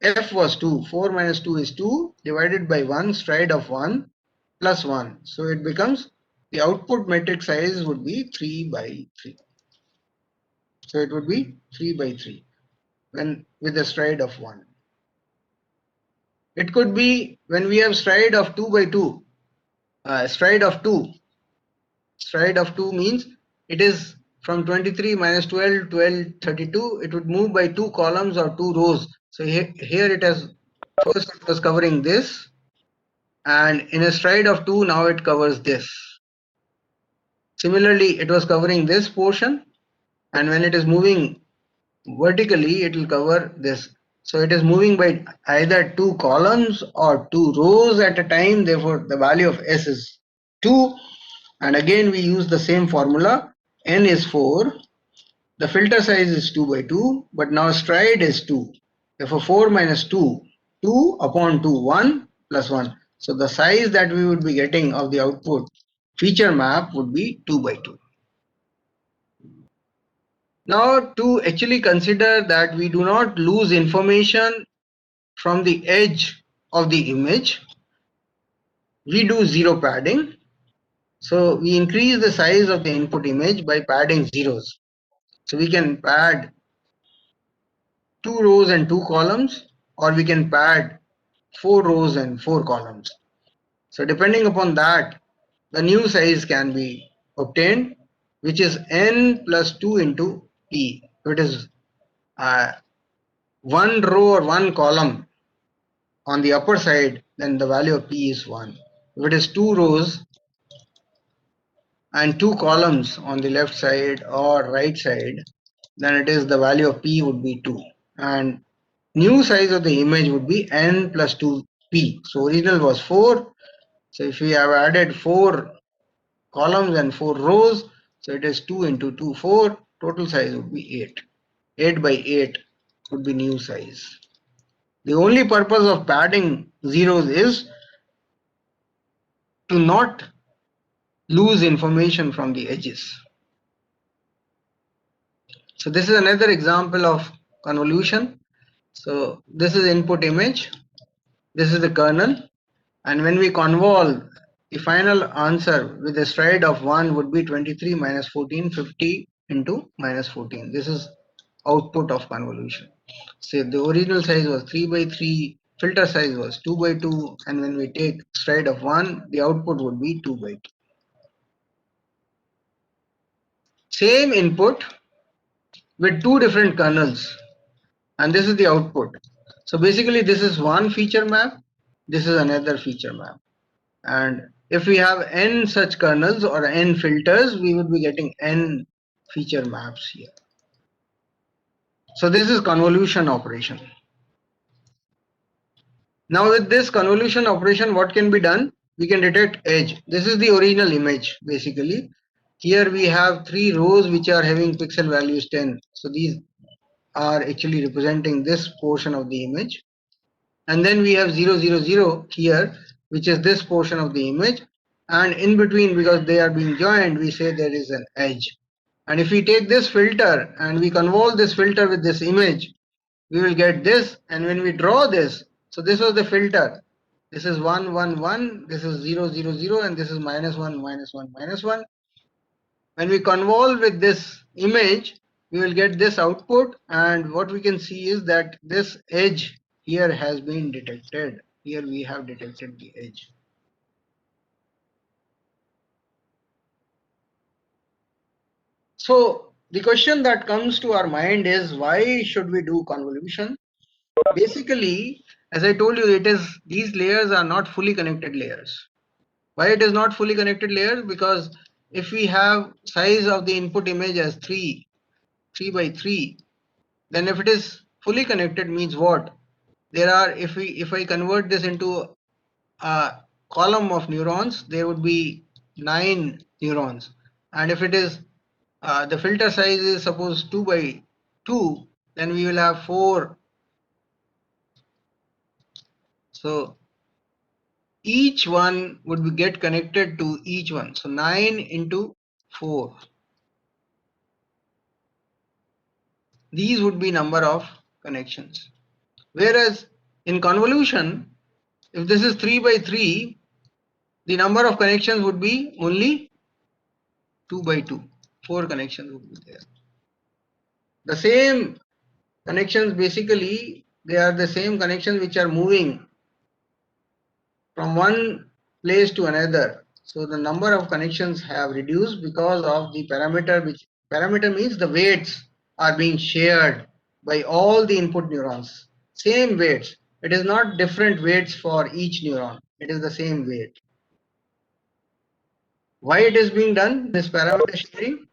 f was 2. 4 minus 2 is 2, divided by 1, stride of 1, plus 1. So it becomes, the output metric size would be 3 by 3. So it would be 3 by 3 when with a stride of 1. It could be when we have stride of 2 by 2, stride of 2. Stride of 2 means it is from 23 minus 12, 12, 32. It would move by 2 columns or 2 rows. So here it has, first it was covering this, and in a stride of 2 now it covers this. Similarly, it was covering this portion, and when it is moving vertically it will cover this. So it is moving by either 2 columns or 2 rows at a time. Therefore the value of S is 2, and again we use the same formula. N is 4, the filter size is 2 by 2, but now stride is 2. Therefore 4 minus 2, 2 upon 2, 1 plus 1. So the size that we would be getting of the output feature map would be 2 by 2. Now, to actually consider that we do not lose information from the edge of the image, we do zero padding. So we increase the size of the input image by padding zeros. So we can pad 2 rows and 2 columns, or we can pad 4 rows and 4 columns. So depending upon that, the new size can be obtained, which is n plus 2 into p. If it is one row or one column on the upper side, then the value of p is 1. If it is 2 rows and 2 columns on the left side or right side, then it is the value of p would be 2. And new size of the image would be n plus 2p. So original was 4. So if we have added 4 columns and 4 rows, so it is 2 into 2, 4. Total size would be 8. 8 by 8 would be new size. The only purpose of padding zeros is to not lose information from the edges. So this is another example of convolution. So this is input image, this is the kernel, and when we convolve, the final answer with a stride of 1 would be 23 minus 14, 50 into minus 14. This is output of convolution. So the original size was 3 by 3, filter size was 2 by 2, and when we take stride of 1, the output would be 2 by 2. Same input with 2 different kernels, and this is the output. So basically this is one feature map, this is another feature map, and if we have n such kernels or n filters, we would be getting n feature maps here. So this is convolution operation. Now with this convolution operation, what can be done? We can detect edge. This is the original image basically. Here we have 3 rows which are having pixel values 10. So these are actually representing this portion of the image. And then we have 0, 0, 0 here, which is this portion of the image. And in between, because they are being joined, we say there is an edge. And if we take this filter and we convolve this filter with this image, we will get this. And when we draw this, so this was the filter. This is 1, 1, 1, this is 0, 0, 0, and this is minus 1, minus 1, minus 1. When we convolve with this image, we will get this output, and what we can see is that this edge here has been detected. Here we have detected the edge. So the question that comes to our mind is, why should we do convolution? Basically, as I told you, it is these layers are not fully connected layers. Why it is not fully connected layers? Because if we have size of the input image as 3 by 3, then if it is fully connected means what? There are, if I convert this into a column of neurons, there would be 9 neurons. And if it is the filter size is suppose 2 by 2, then we will have 4. So each one would be get connected to each one. So 9 into 4. These would be number of connections. Whereas in convolution, if this is 3 by 3, the number of connections would be only 2 by 2. 4 connections would be there. The same connections, basically they are the same connections which are moving from one place to another. So the number of connections have reduced because of the parameter, which parameter means the weights are being shared by all the input neurons. Same weights. It is not different weights for each neuron. It is the same weight. Why it is being done, this parameter sharing?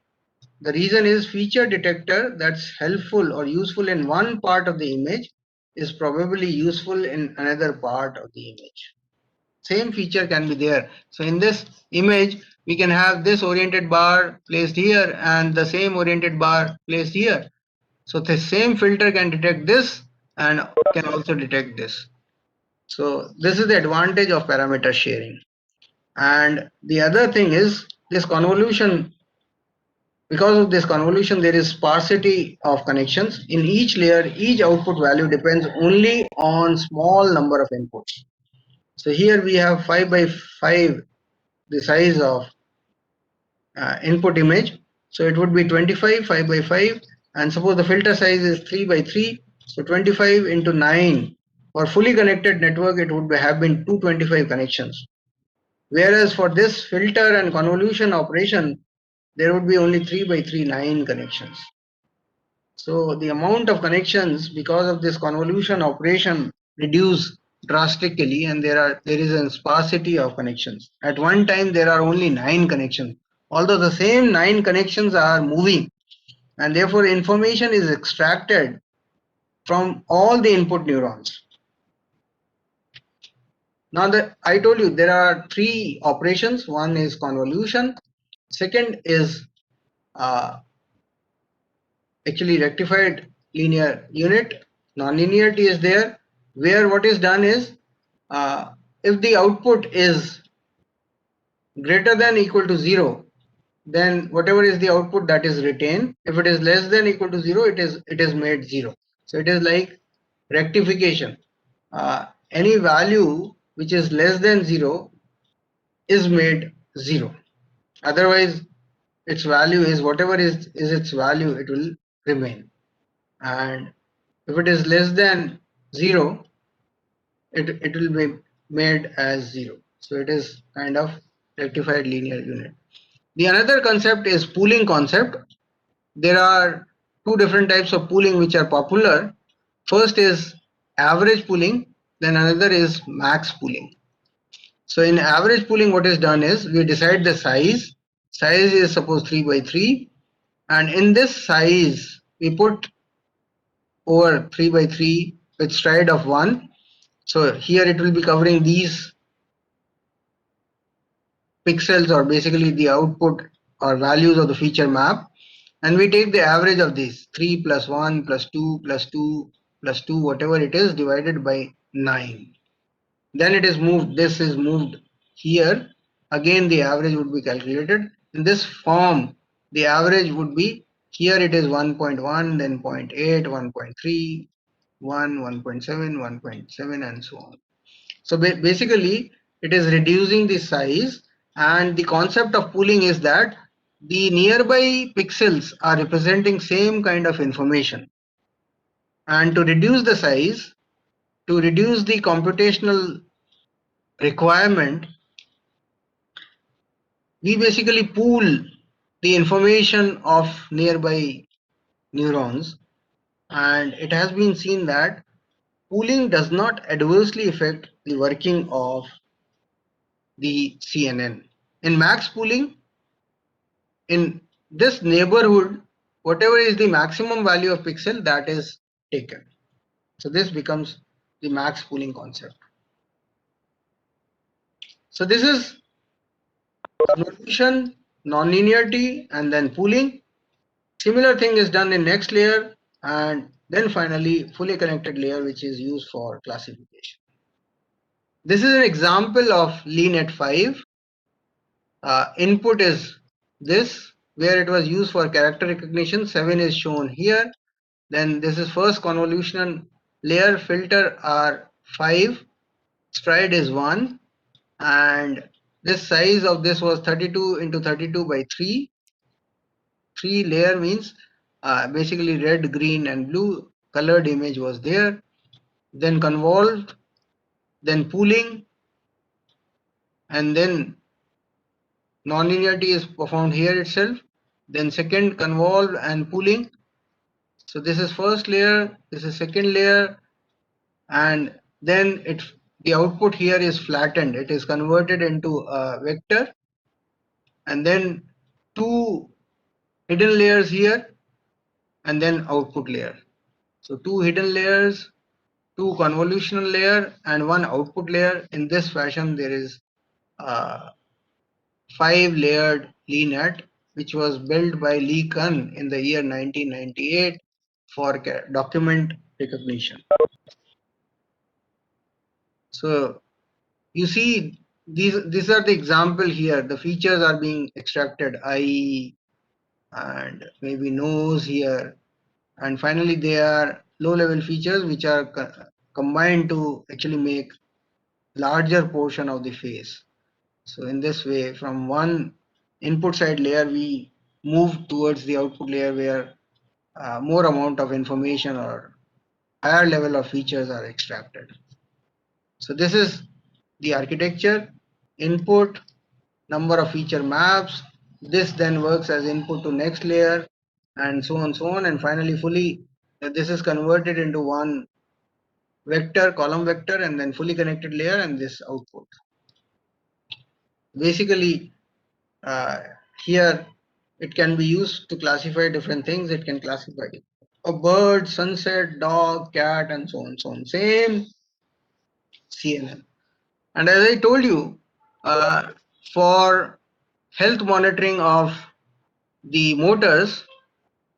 The reason is feature detector that's helpful or useful in one part of the image is probably useful in another part of the image. Same feature can be there. So in this image, we can have this oriented bar placed here and the same oriented bar placed here. So the same filter can detect this and can also detect this. So this is the advantage of parameter sharing. And the other thing is this convolution. Because of this convolution, there is sparsity of connections. In each layer, each output value depends only on small number of inputs. So here we have 5 by 5 the size of input image. So it would be 25, 5 by 5, and suppose the filter size is 3 by 3. So 25 into 9. For fully connected network, it would have been 225 connections. Whereas for this filter and convolution operation, there would be only 3 by 3, 9 connections. So the amount of connections because of this convolution operation reduce drastically, and there is a sparsity of connections. At one time there are only 9 connections, although the same 9 connections are moving, and therefore information is extracted from all the input neurons. Now that I told you there are 3 operations. One is convolution, second is actually rectified linear unit. Nonlinearity is there, where what is done is if the output is greater than equal to 0, then whatever is the output, that is retained. If it is less than equal to 0, it is made 0. So it is like rectification. Any value which is less than 0 is made 0. Otherwise its value is whatever is its value, it will remain. And if it is less than 0, it will be made as 0. So it is kind of rectified linear unit. The another concept is pooling concept. There are two different types of pooling which are popular. First is average pooling, then another is max pooling. So in average pooling, what is done is we decide the size. Size is suppose 3 by 3, and in this size we put over 3 by 3 with stride of 1. So here it will be covering these pixels, or basically the output or values of the feature map, and we take the average of these 3 plus 1 plus 2 plus 2 plus 2, whatever it is, divided by 9. Then it is moved, this is moved here. Again the average would be calculated. In this form, the average would be, here it is 1.1, then 0.8, 1.3, 1, 1.7, 1.7, and so on. So basically it is reducing the size, and the concept of pooling is that the nearby pixels are representing same kind of information, and to reduce the size, to reduce the computational requirement, we basically pool the information of nearby neurons, and it has been seen that pooling does not adversely affect the working of the CNN. In max pooling, in this neighborhood, whatever is the maximum value of pixel, that is taken. So this becomes the max pooling concept. So this is convolution, nonlinearity, and then pooling. Similar thing is done in next layer, and then finally fully connected layer, which is used for classification. This is an example of LeNet 5. Input is this, where it was used for character recognition. 7 is shown here. Then this is first convolution layer, filter are 5, stride is 1, and this size of this was 32 into 32 by 3. 3 layer means basically red, green, and blue colored image was there. Then convolved, then pooling, and then nonlinearity is performed here itself. Then second, convolve and pooling. So this is first layer, this is second layer, and then the output here is flattened. It is converted into a vector, and then two hidden layers here, and then output layer. So two hidden layers, two convolutional layer, and one output layer. In this fashion, there is a 5-layered LeeNet, which was built by Lee Kun in the year 1998 for document recognition. So you see, these are the example here. The features are being extracted, eye and maybe nose here, and finally they are low-level features which are combined to actually make larger portion of the face. So in this way, from one input side layer, we move towards the output layer where more amount of information or higher level of features are extracted. So this is the architecture, input, number of feature maps. This then works as input to next layer, and so on, and finally fully this is converted into one vector, column vector, and then fully connected layer, and this output. Basically, here it can be used to classify different things. It can classify a bird, sunset, dog, cat, and so on, so on. Same CNN. And as I told you, for health monitoring of the motors,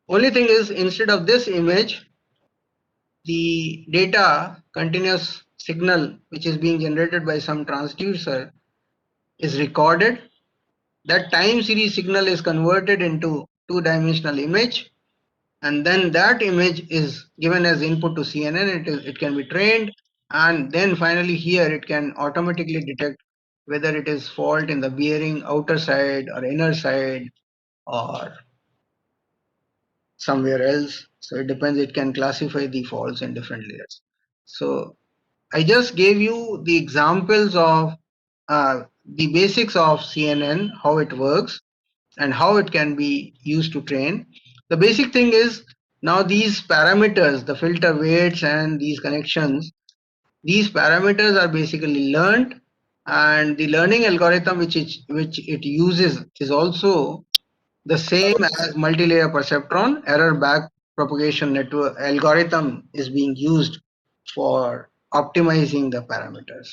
only thing is, instead of this image, the data continuous signal which is being generated by some transducer is recorded. That time series signal is converted into two-dimensional image, and then that image is given as input to CNN. It can be trained, and then finally here it can automatically detect whether it is fault in the bearing outer side or inner side or somewhere else. So it depends. It can classify the faults in different layers. So I just gave you the examples of the basics of CNN, how it works and how it can be used to train. The basic thing is, now these parameters, the filter weights and these connections, these parameters are basically learned, and the learning algorithm which it uses is also the same as multi-layer perceptron. Error back propagation network algorithm is being used for optimizing the parameters.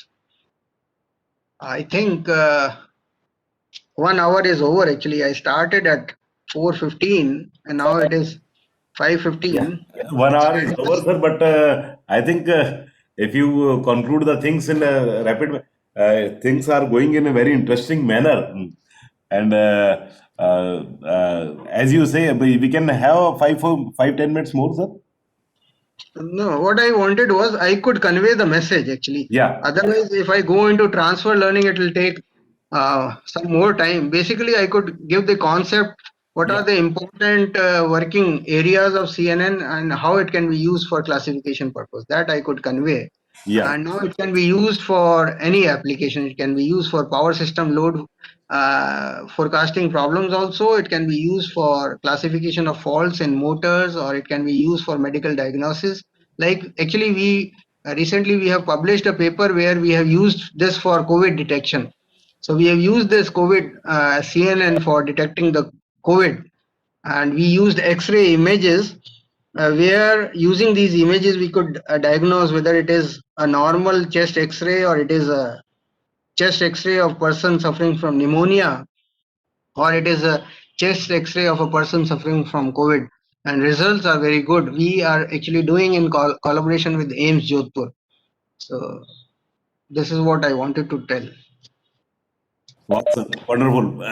I think 1 hour is over. Actually, I started at 4:15 and now it is 5:15. 1 hour is over, sir, but I think if you conclude the things in a rapid, things are going in a very interesting manner. And as you say, we can have 5-10 minutes more, sir. No, what I wanted was I could convey the message actually. Yeah. Otherwise, if I go into transfer learning, it will take some more time. Basically, I could give the concept, what Yeah. are the important working areas of CNN and how it can be used for classification purpose. That I could convey. Yeah. And now it can be used for any application. It can be used for power system load forecasting problems also. It can be used for classification of faults in motors, or it can be used for medical diagnosis. Like actually we recently we have published a paper where we have used this for COVID detection. So we have used this COVID CNN for detecting the COVID, and we used X-ray images where using these images we could diagnose whether it is a normal chest X-ray or it is a chest X-ray of person suffering from pneumonia, or it is a chest X-ray of a person suffering from COVID. And results are very good. We are actually doing in collaboration with AIIMS Jodhpur. So this is what I wanted to tell. Wonderful.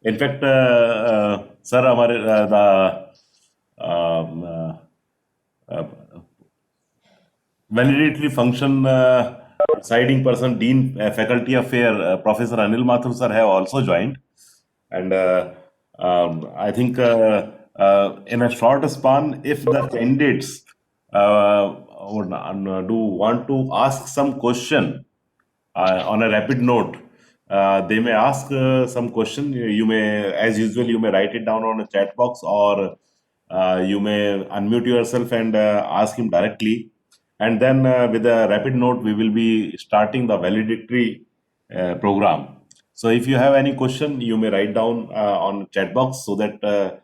In fact, sir, हमारे the uh, validatorily function siding person, Dean, Faculty Affair, Professor Anil Mathur sir have also joined. And I think in a short span, if the candidates do want to ask some question, on a rapid note, they may ask some question. You may, as usual, you may write it down on a chat box, or you may unmute yourself and ask him directly. And then with a rapid note, we will be starting the valedictory program. So if you have any question, you may write down on chat box so that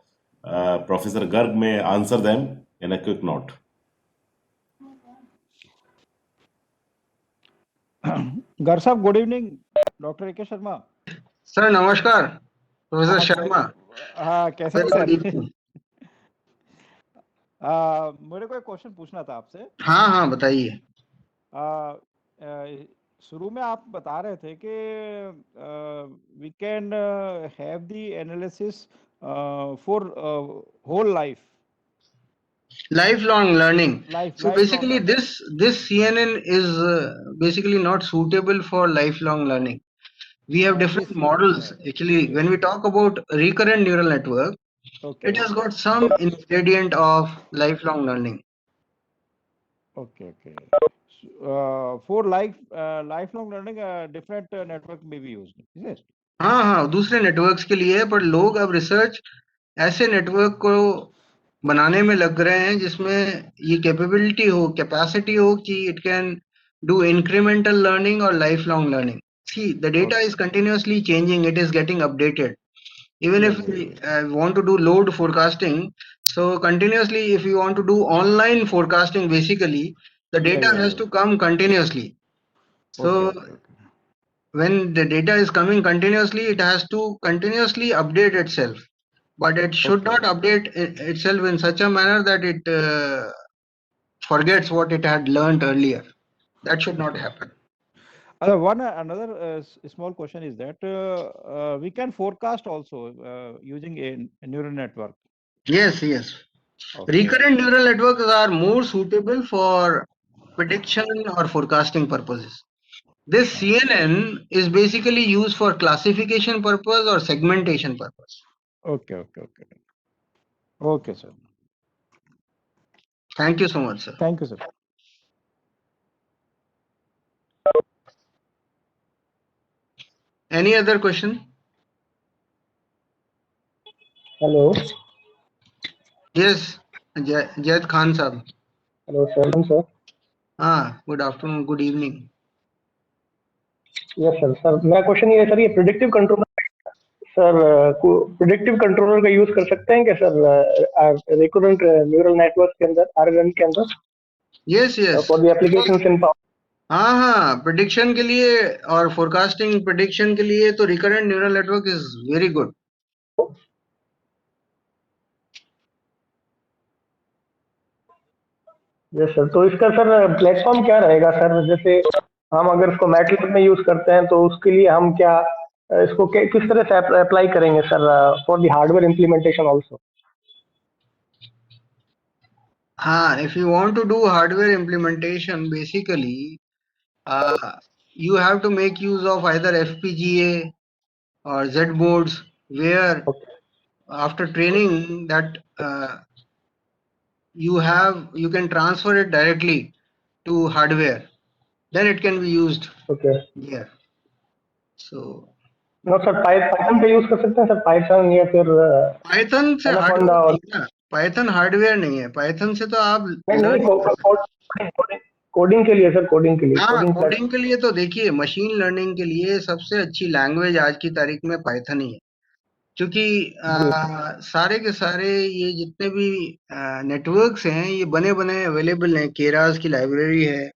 Professor Garg may answer them in a quick note. Gar साहब, good evening. Dr. A.K. Sharma. Sir नमस्कार, professor Sharma. हाँ, कैसे हैं sir? मेरे को एक question पूछना था आपसे। हाँ हाँ बताइए। शुरू में आप बता रहे थे कि we can have the analysis for whole life, lifelong learning. So basically learning. this CNN is basically not suitable for lifelong learning. We have different this models. CNN, Actually, okay. when we talk about recurrent neural network, Okay. it has got some ingredient of lifelong learning. Okay. For lifelong learning, different network may be used, is it? हाँ हाँ, दूसरे networks के लिए है, पर लोग अब research ऐसे नेटवर्क को बनाने में लग रहे हैं जिसमें ये कैपेबिलिटी हो, कैपेसिटी हो कि it can do incremental learning और lifelong learning. See, the data is continuously changing, it is getting updated. Even if we want to do load forecasting, so continuously, if you want to do online forecasting, basically, the data has to come continuously. So, when the data is coming continuously, it has to continuously update itself. But it should not update itself in such a manner that it forgets what it had learned earlier. That should not happen. Another small question is that we can forecast also using a neural network. Yes. Recurrent neural networks are more suitable for prediction or forecasting purposes. This CNN is basically used for classification purpose or segmentation purpose. Okay, sir. Thank you so much, sir. Thank you, sir. Any other question? Hello. Yes, Jayad Khan sir. Hello, sir. Good afternoon, good evening. Yes, sir. Sir, मेरा question ये है sir, ये predictive controller sir predictive controller का use कर सकते हैं क्या sir recurrent neural network के अंदर, आरएनएन के अंदर? Yes. For the applications in power. हाँ, प्रिडिक्शन के लिए और फोरकास्टिंग प्रिडिक्शन के लिए तो recurrent neural network is very good. Yes sir. तो इसका सर प्लेटफॉर्म क्या रहेगा सर? जैसे हम अगर इसको मैटलैब में यूज करते हैं तो उसके लिए हम क्या इसको किस तरह से अप्लाई करेंगे sir for the hardware implementation also? हाँ, if you want to do hardware implementation, basically, you have to make use of either FPGA or Z boards, where after training that you can transfer it directly to hardware. Then it can be used. Okay. Yeah. So. No sir, Python का use कर सकते हैं sir, Python या फिर Python से Python hardware नहीं है. Python से तो आप कोडिंग के लिए सर, कोडिंग के लिए. कोडिंग के लिए तो देखिए, मशीन लर्निंग के लिए सबसे अच्छी लैंग्वेज आज की तारीख में पाइथन ही है, क्योंकि सारे के सारे ये जितने भी नेटवर्क्स हैं ये बने बने अवेलेबल हैं. केरास की लाइब्रेरी है.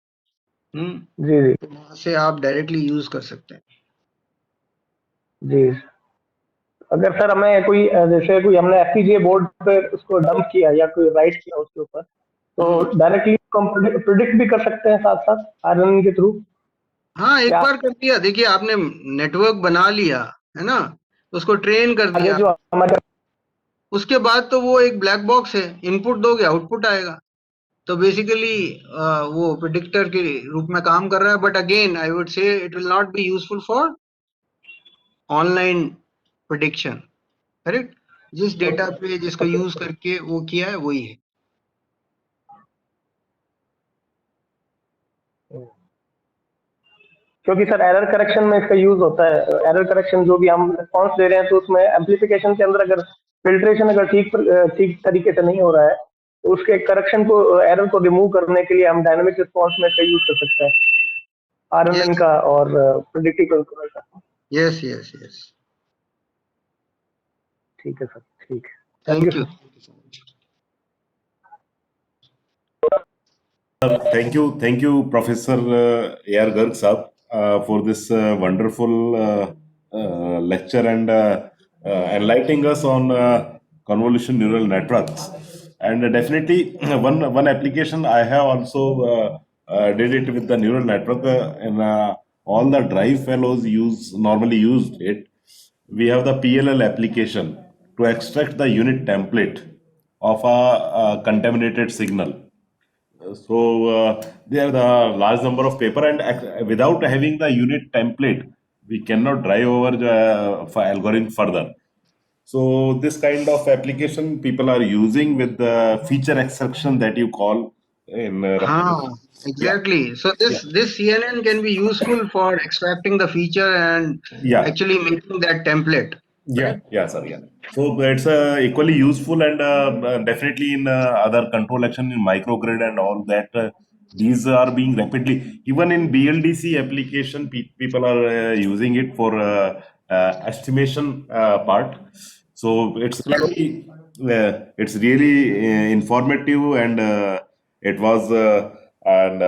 जी. तो वहां से आप डायरेक्टली यूज कर सकते हैं. जी. अगर सर हमें कोई जैसे कोई हमने एफपीजीए बोर्ड पे उसको डंप किया या कोई राइट किया उसके ऊपर, तो डायरेक्टली हम प्रिडिक्ट भी कर सकते हैं साथ साथ आरएनएन के थ्रू. हाँ, एक बार कर दिया. देखिए, आपने नेटवर्क बना लिया है ना, उसको ट्रेन कर दिया, जो हमारे उसके बाद तो वो एक ब्लैक बॉक्स है. इनपुट दोगे, आउटपुट आएगा. तो बेसिकली वो प्रिडिक्टर के रूप में काम कर रहा है. But again I would say it will not be useful for online prediction. Correct. जिस डेटा पे जिसको यूज करके वो किया है वही है. क्योंकि सर एरर करेक्शन में इसका यूज होता है। एरर करेक्शन जो भी हम रिस्पॉन्स दे रहे हैं तो उसमें एम्पलीफिकेशन के अंदर अगर फिल्ट्रेशन अगर ठीक तरीके से नहीं हो रहा है तो उसके करेक्शन को, एरर को रिमूव करने के लिए हम डायनामिक रिस्पॉन्स में इसका यूज कर सकते हैं, Yes, आरएलएन का और प्रिडिक्टिव कंट्रोलर का। yes, yes, yes. ठीक है सर, ठीक है, thank you Thank you. Sir. Thank you so much. Thank you, Professor A.R. Garg Saab, for this wonderful lecture and enlightening us on convolution neural networks. And definitely, one application I have also did it with the neural network, and all the drive fellows normally used it. We have the PLL application to extract the unit template of a contaminated signal. So there are the large number of paper, and without having the unit template, we cannot drive over the algorithm further. So this kind of application people are using with the feature extraction that you call in yeah, Exactly. So yeah, this CNN can be useful for extracting the feature and yeah. actually making that template. Yeah, yeah, sir. Yeah. So it's equally useful, and definitely in other control action in microgrid and all that. These are being rapidly, even in BLDC application, people are using it for estimation part. So it's really informative, and it was and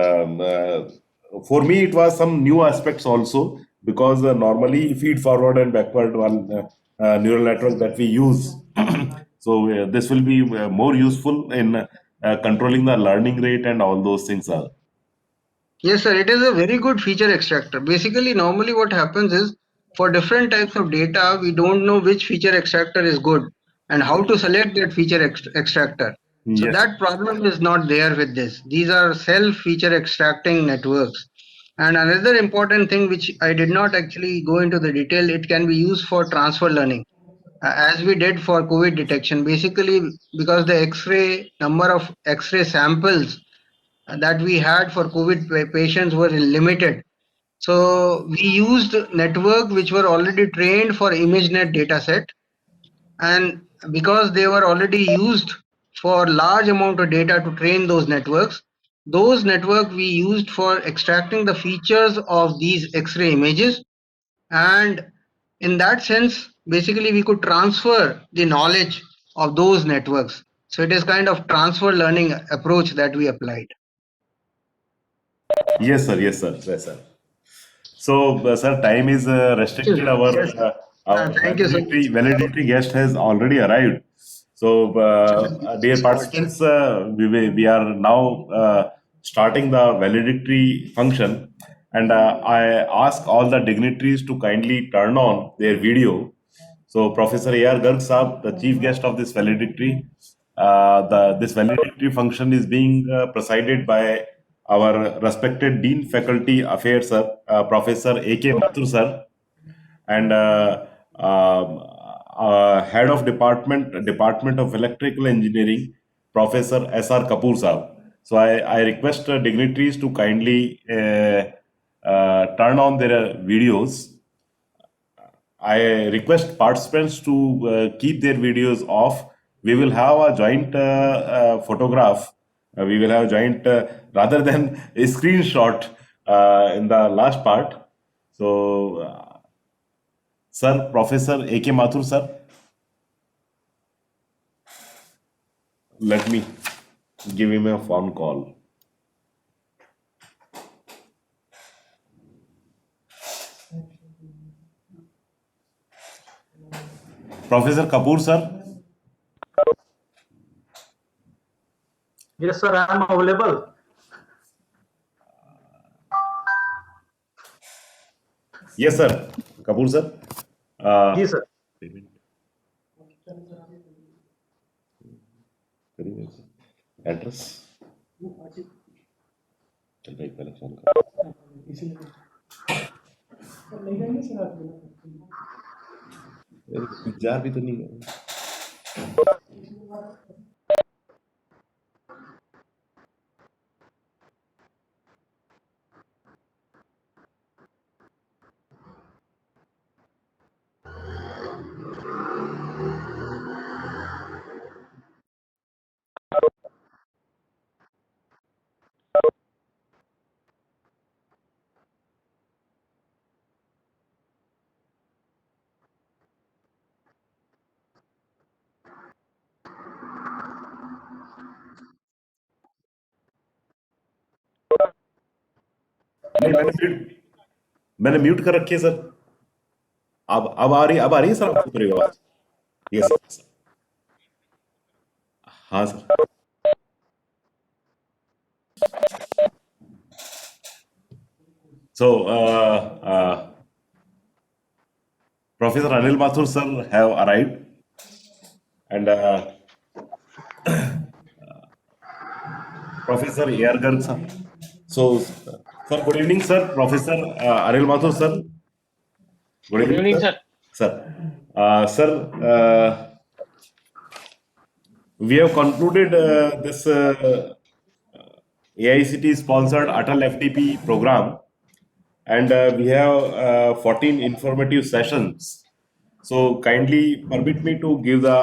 for me it was some new aspects also, because normally feed forward and backward one neural network that we use. So this will be more useful in controlling the learning rate and all those things are. Yes, sir. It is a very good feature extractor. Basically, normally what happens is for different types of data, we don't know which feature extractor is good and how to select that feature extractor. So Yes. that problem is not there with this. These are self feature extracting networks. And another important thing which I did not actually go into the detail, it can be used for transfer learning. As we did for COVID detection, basically because the X-ray number of X-ray samples that we had for COVID patients were limited. So we used network which were already trained for ImageNet dataset, and because they were already used for large amount of data to train those network we used for extracting the features of these X-ray images, and in that sense, basically we could transfer the knowledge of those networks. So it is kind of transfer learning approach that we applied. Yes, sir. Yes, sir. Yes, sir. So, sir, time is restricted. Yes. Our Thank you so much. valedictory guest has already arrived. So, dear participants, we are now starting the valedictory function, and I ask all the dignitaries to kindly turn on their video. So, Professor A.R. Garg Saab, the chief guest of this valedictory, this valedictory function is being presided by our respected Dean Faculty Affairs, sir, Professor A.K. Mathur, sir, and Head of Department of Electrical Engineering, Professor S.R. Kapoor, sir. So I request dignitaries to kindly turn on their videos. I request participants to keep their videos off. We will have a joint photograph. We will have a joint, rather than a screenshot in the last part. So, sir, Professor A.K. Mathur, sir, let me give him a phone call. Professor Kapoor, sir. Yes, sir, I am available. Yes, sir. Kapoor, sir. Yes, sir. Address. चल भाई पहले phone कर jar भी तो नहीं है मैंने mute कर रखी है सर। अब आ रही है सर आपको पूरी आवाज? यस। हाँ sir. So, Professor Anil Mathur sir have arrived, and Professor A.R. Garg sir. So, sir, good evening, sir. Professor Anil Mathur sir. Good evening, sir. Sir, we have concluded this AICT sponsored Atal FDP program, and we have 14 informative sessions. So kindly permit me to give the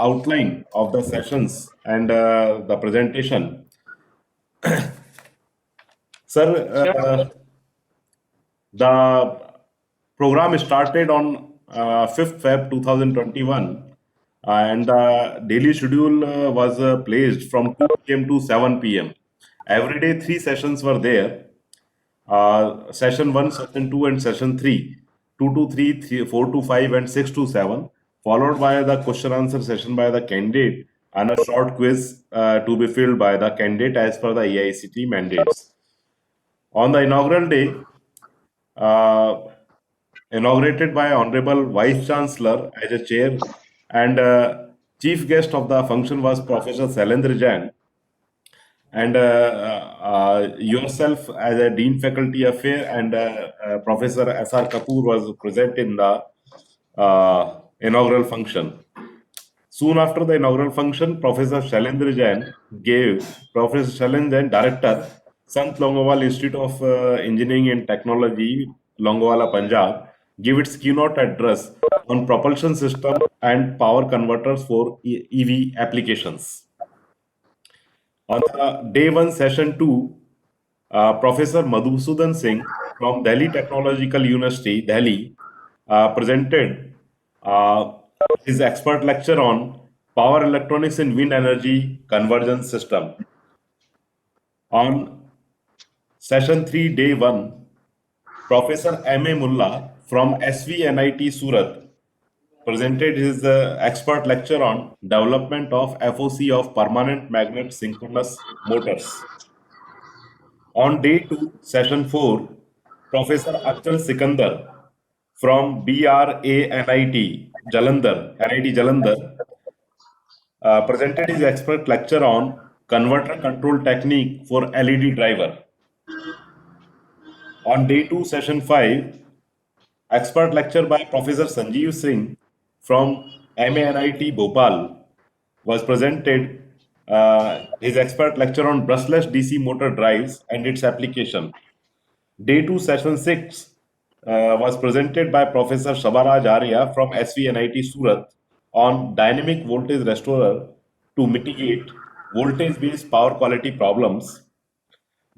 outline of the sessions and the presentation. Sir, the program started on 5th Feb 2021, and the daily schedule was placed from 2 p.m. to 7 p.m. Every day, 3 sessions were there. Session 1, Session 2, and Session 3, 2 to 3, 4 to 5, and 6 to 7, followed by the question answer session by the candidate and a short quiz to be filled by the candidate as per the AICT mandates. On the inaugural day, inaugurated by Honorable Vice Chancellor as a chair, and chief guest of the function was Professor Shailendra Jain, and yourself as a Dean Faculty Affair, and Professor S.R. Kapoor was present in the inaugural function. Soon after the inaugural function, Professor Shailendra Jain gave Professor Shailendra Jain, Director, Sant Longowal Institute of Engineering and Technology, Longowala, Punjab, gave its keynote address on propulsion system and power converters for EV applications. On the day 1, session 2, Professor Madhusudan Singh from Delhi Technological University, Delhi, presented his expert lecture on power electronics in wind energy convergence system. On session 3, day 1, Professor M.A. Mullah from SVNIT Surat presented his expert lecture on development of FOC of permanent magnet synchronous motors. On day 2, session 4, Professor Achal Sikandar from BRANIT Jalandhar, presented his expert lecture on converter control technique for LED driver. On day 2, session 5, expert lecture by Professor Sanjeev Singh from MANIT Bhopal was presented his expert lecture on brushless DC motor drives and its application. Day 2, session 6 was presented by Professor Shabaraj Arya from SVNIT Surat on dynamic voltage restorer to mitigate voltage-based power quality problems.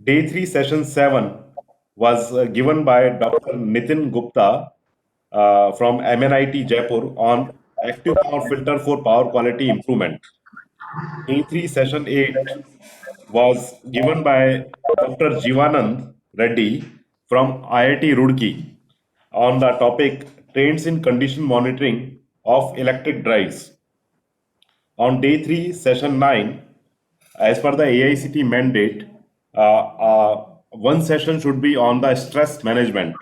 Day 3, session 7 was given by Dr. Nitin Gupta from MNIT Jaipur on active power filter for power quality improvement. Day 3, session 8 was given by Dr. Jivanand Reddy from IIT Roorkee on the topic trends in condition monitoring of electric drives. On day 3, session 9, as per the AICT mandate, one session should be on the stress management.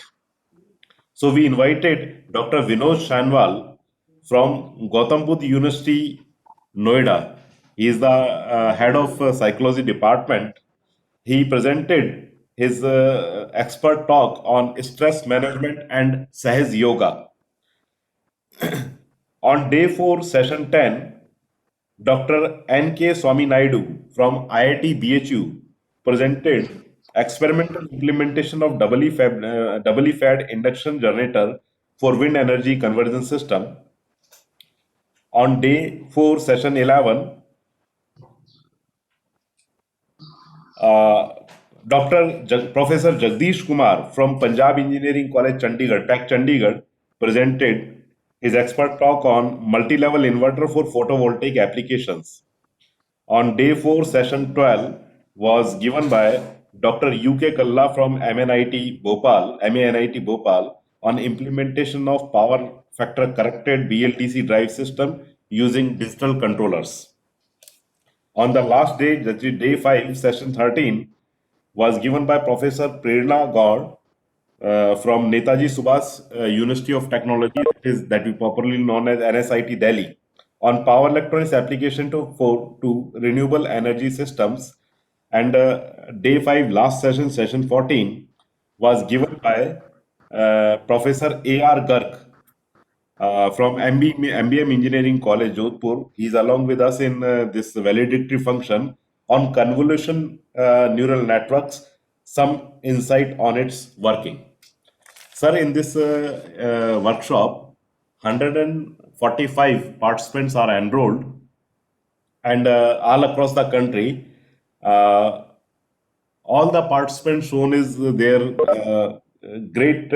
So we invited Dr. Vinod Shanwal from Gautam Buddha University, Noida. He is the head of psychology department. He presented his expert talk on stress management and Sahaj Yoga. On day 4, session 10, Dr. N.K. Swaminaidu from IIT BHU presented experimental implementation of doubly fed induction generator for wind energy conversion system. On day 4, session 11, Professor Jagdish Kumar from Punjab Engineering College, Chandigarh, Tech Chandigarh, presented his expert talk on multi-level inverter for photovoltaic applications. On day 4, session 12 was given by Dr. UK Kalla from MNIT Bhopal on implementation of power factor corrected BLDC drive system using digital controllers. On the last day, that is day 5, session 13, was given by Professor Prerna Gaur from Netaji Subhas University of Technology, that we popularly known as NSIT Delhi, on power electronics application to renewable energy systems. And day 5, last session, session 14, was given by Professor A.R. Garg from MBM Engineering College, Jodhpur. He's along with us in this valedictory function on convolution neural networks, some insight on its working. Sir, in this workshop, 145 participants are enrolled, and all across the country. All the participants shown is their great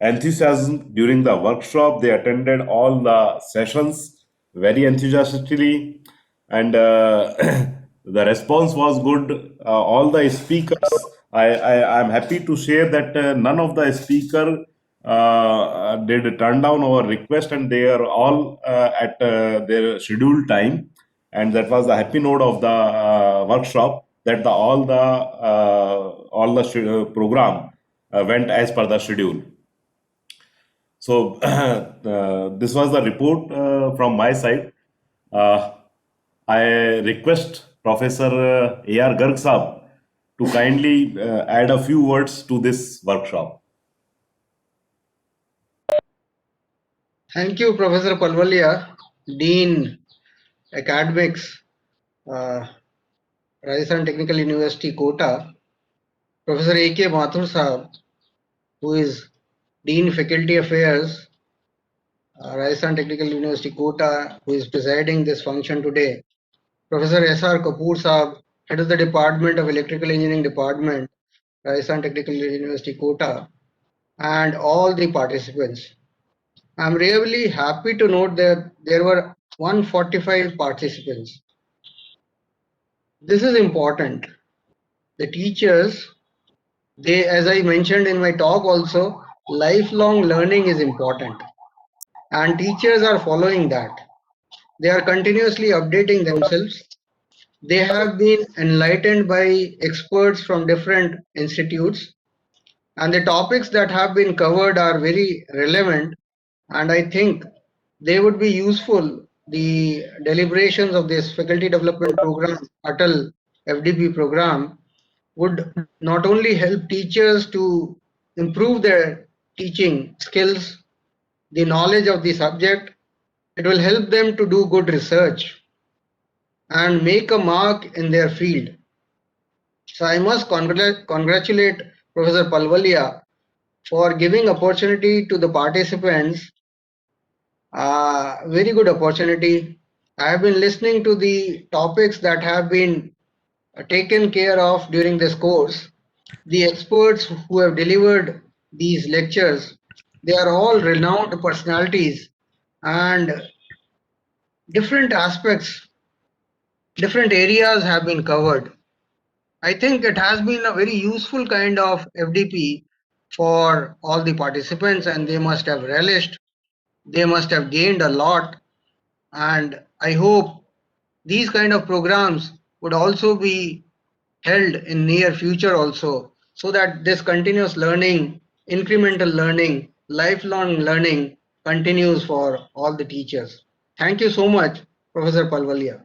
enthusiasm during the workshop. They attended all the sessions very enthusiastically, and the response was good. All the speakers, I'm happy to share that none of the speaker did turn down our request, and they are all at their scheduled time. And that was the happy note of the workshop, that all the program went as per the schedule. So this was the report from my side. I request Professor A.R. Garg Sahab to kindly add a few words to this workshop. Thank you, Professor Palwalia, Dean Academics, Rajasthan Technical University, Kota. Professor A.K. Mathur Sahab, who is Dean Faculty Affairs, Rajasthan Technical University, Kota, who is presiding this function today. Professor S.R. Kapoor Sahab, Head of the Department of Electrical Engineering Department, Rajasthan Technical University, Kota, and all the participants. I'm really happy to note that there were 145 participants. This is important. The teachers, as I mentioned in my talk also, lifelong learning is important. And teachers are following that. They are continuously updating themselves. They have been enlightened by experts from different institutes, and the topics that have been covered are very relevant, and I think they would be useful. The deliberations of this faculty development program, ATAL FDP program, would not only help teachers to improve their teaching skills, the knowledge of the subject, it will help them to do good research and make a mark in their field. So I must congratulate Professor Palwalia for giving opportunity to the participants. Very good opportunity. I have been listening to the topics that have been taken care of during this course. The experts who have delivered these lectures, they are all renowned personalities, and different aspects, different areas have been covered. I think it has been a very useful kind of FDP for all the participants, and they must have relished, they must have gained a lot, and I hope these kind of programs would also be held in near future also, so that this continuous learning, incremental learning, lifelong learning continues for all the teachers. Thank you so much, Professor Palwalia.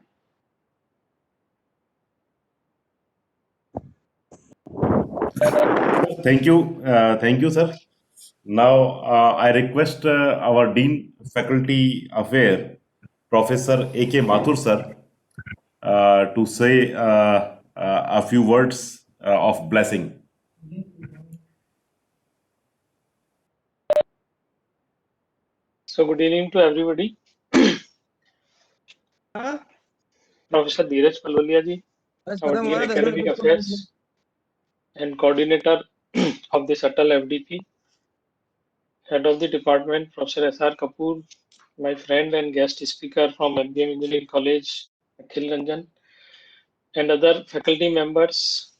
Thank you, sir. Now I request our Dean Faculty Affair, Professor A.K. Mathur sir, to say a few words of blessing. So good evening to everybody. Professor Dheeraj Palwalia ji, our Dean Academic Affairs and Coordinator of the ATAL FDP, Head of the Department, Professor S.R. Kapoor, my friend and guest speaker from MBM Engineering College, Akhil Ranjan, and other faculty members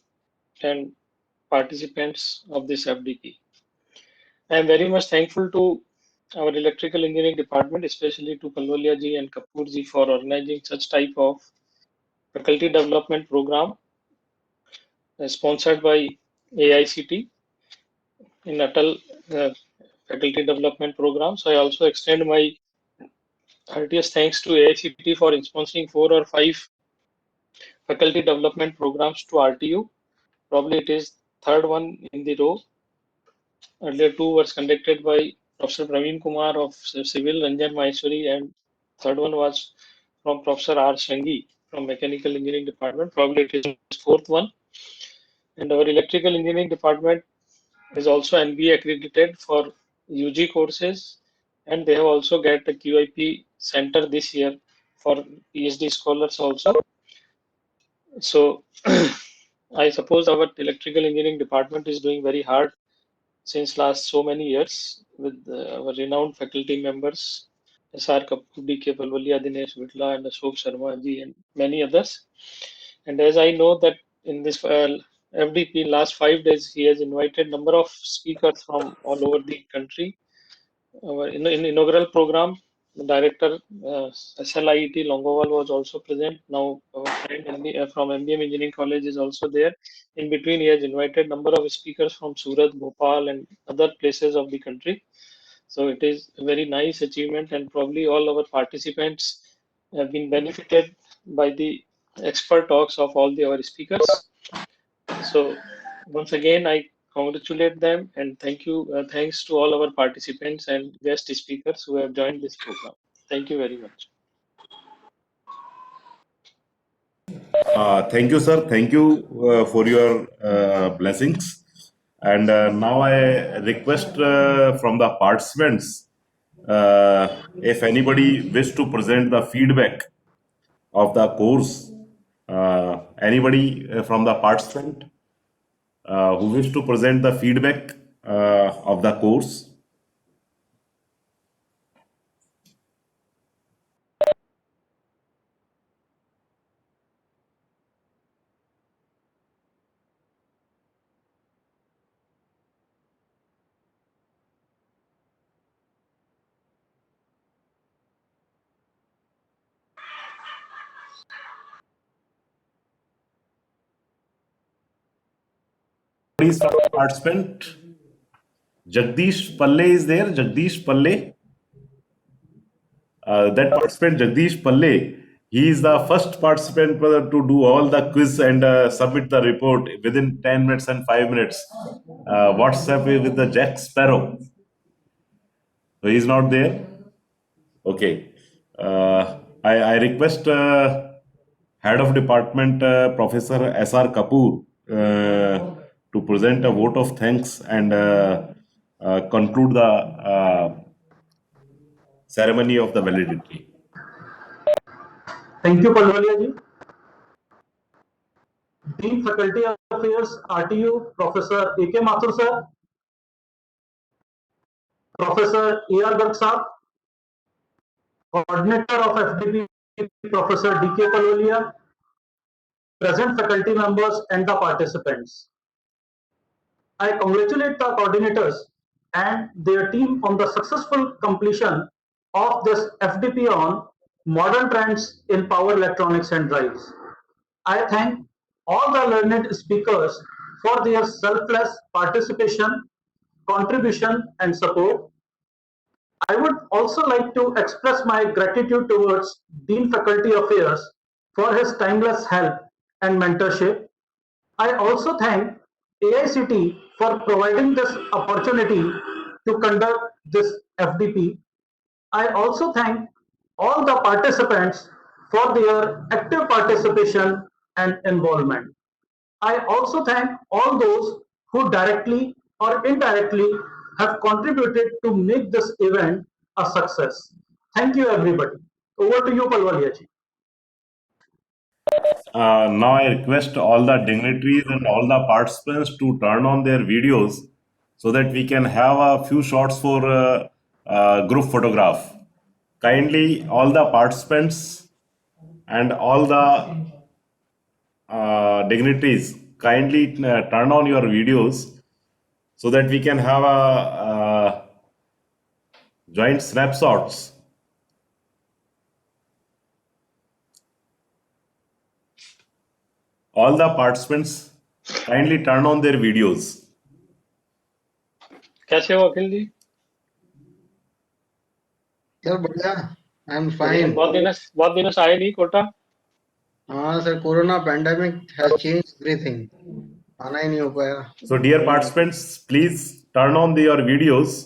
and participants of this FDP. I am very much thankful to our electrical engineering department, especially to Palwalia ji and Kapoor ji for organizing such type of faculty development program sponsored by AICT in Atal faculty development program. So I also extend my heartiest thanks to AICT for sponsoring 4 or 5 faculty development programs to RTU. Probably it is third one in the row. Earlier 2 was conducted by Professor Praveen Kumar of Civil, Ranjan Maheshwari, and third one was from Professor R. Shangi from Mechanical Engineering Department. Probably it is fourth one. And our Electrical Engineering Department is also NBA accredited for UG courses, and they have also get a QIP center this year for PhD scholars also. So I suppose our electrical engineering department is doing very hard since last so many years with our renowned faculty members SR Kapoor, DK Palwalia, Dinesh Vitla, and Ashok Sharma ji, and many others. And as I know that in this FDP last 5 days, he has invited number of speakers from all over the country. In inaugural program, the director SLIET Longowal was also present. Now our friend from MBM Engineering College is also there. In between, he has invited number of speakers from Surat, Bhopal, and other places of the country. So it is a very nice achievement, and probably all our participants have been benefited by the expert talks of all our speakers. So once again, I congratulate them and thank you. Thanks to all our participants and guest speakers who have joined this program. Thank you very much. Thank you, sir. Thank you for your blessings. And now I request from the participants, if anybody wish to present the feedback of the course, anybody from the participant who wish to present the feedback of the course. Please, participant. Jagdish Palle is there. Jagdish Palle. That participant, Jagdish Palle, he is the first participant to do all the quiz and submit the report within 10 minutes and 5 minutes. WhatsApp with the Jack Sparrow. So he is not there. Okay. I request Head of Department, Professor S.R. Kapoor, to present a vote of thanks and conclude the ceremony of the validity. Thank you, Palwalia ji. Dean Faculty Affairs, RTU, Professor A.K. Mathur sir, Professor A.R. Garg sahab, Coordinator of FDP, Professor D.K. Palwalia, present faculty members and the participants. I congratulate the coordinators and their team on the successful completion of this FDP on modern trends in power electronics and drives. I thank all the learned speakers for their selfless participation, contribution, and support. I would also like to express my gratitude towards Dean Faculty Affairs for his timeless help and mentorship. I also thank AICT for providing this opportunity to conduct this FDP. I also thank all the participants for their active participation and involvement. I also thank all those who directly or indirectly have contributed to make this event a success. Thank you, everybody. Over to you, Palwalia ji. Now I request all the dignitaries and all the participants to turn on their videos so that we can have a few shots for group photograph. Kindly, all the participants and all the dignitaries, kindly turn on your videos so that we can have a joint snapshots. All the participants kindly turn on their videos. कैसे हो अखिल जी? Sir बढ़िया, I am बढ़िया, fine. बहुत दिनों से आए नहीं कोटा। हाँ sir, corona pandemic has change everything, आना ही नहीं हो पाया। So dear participants, please turn on your videos.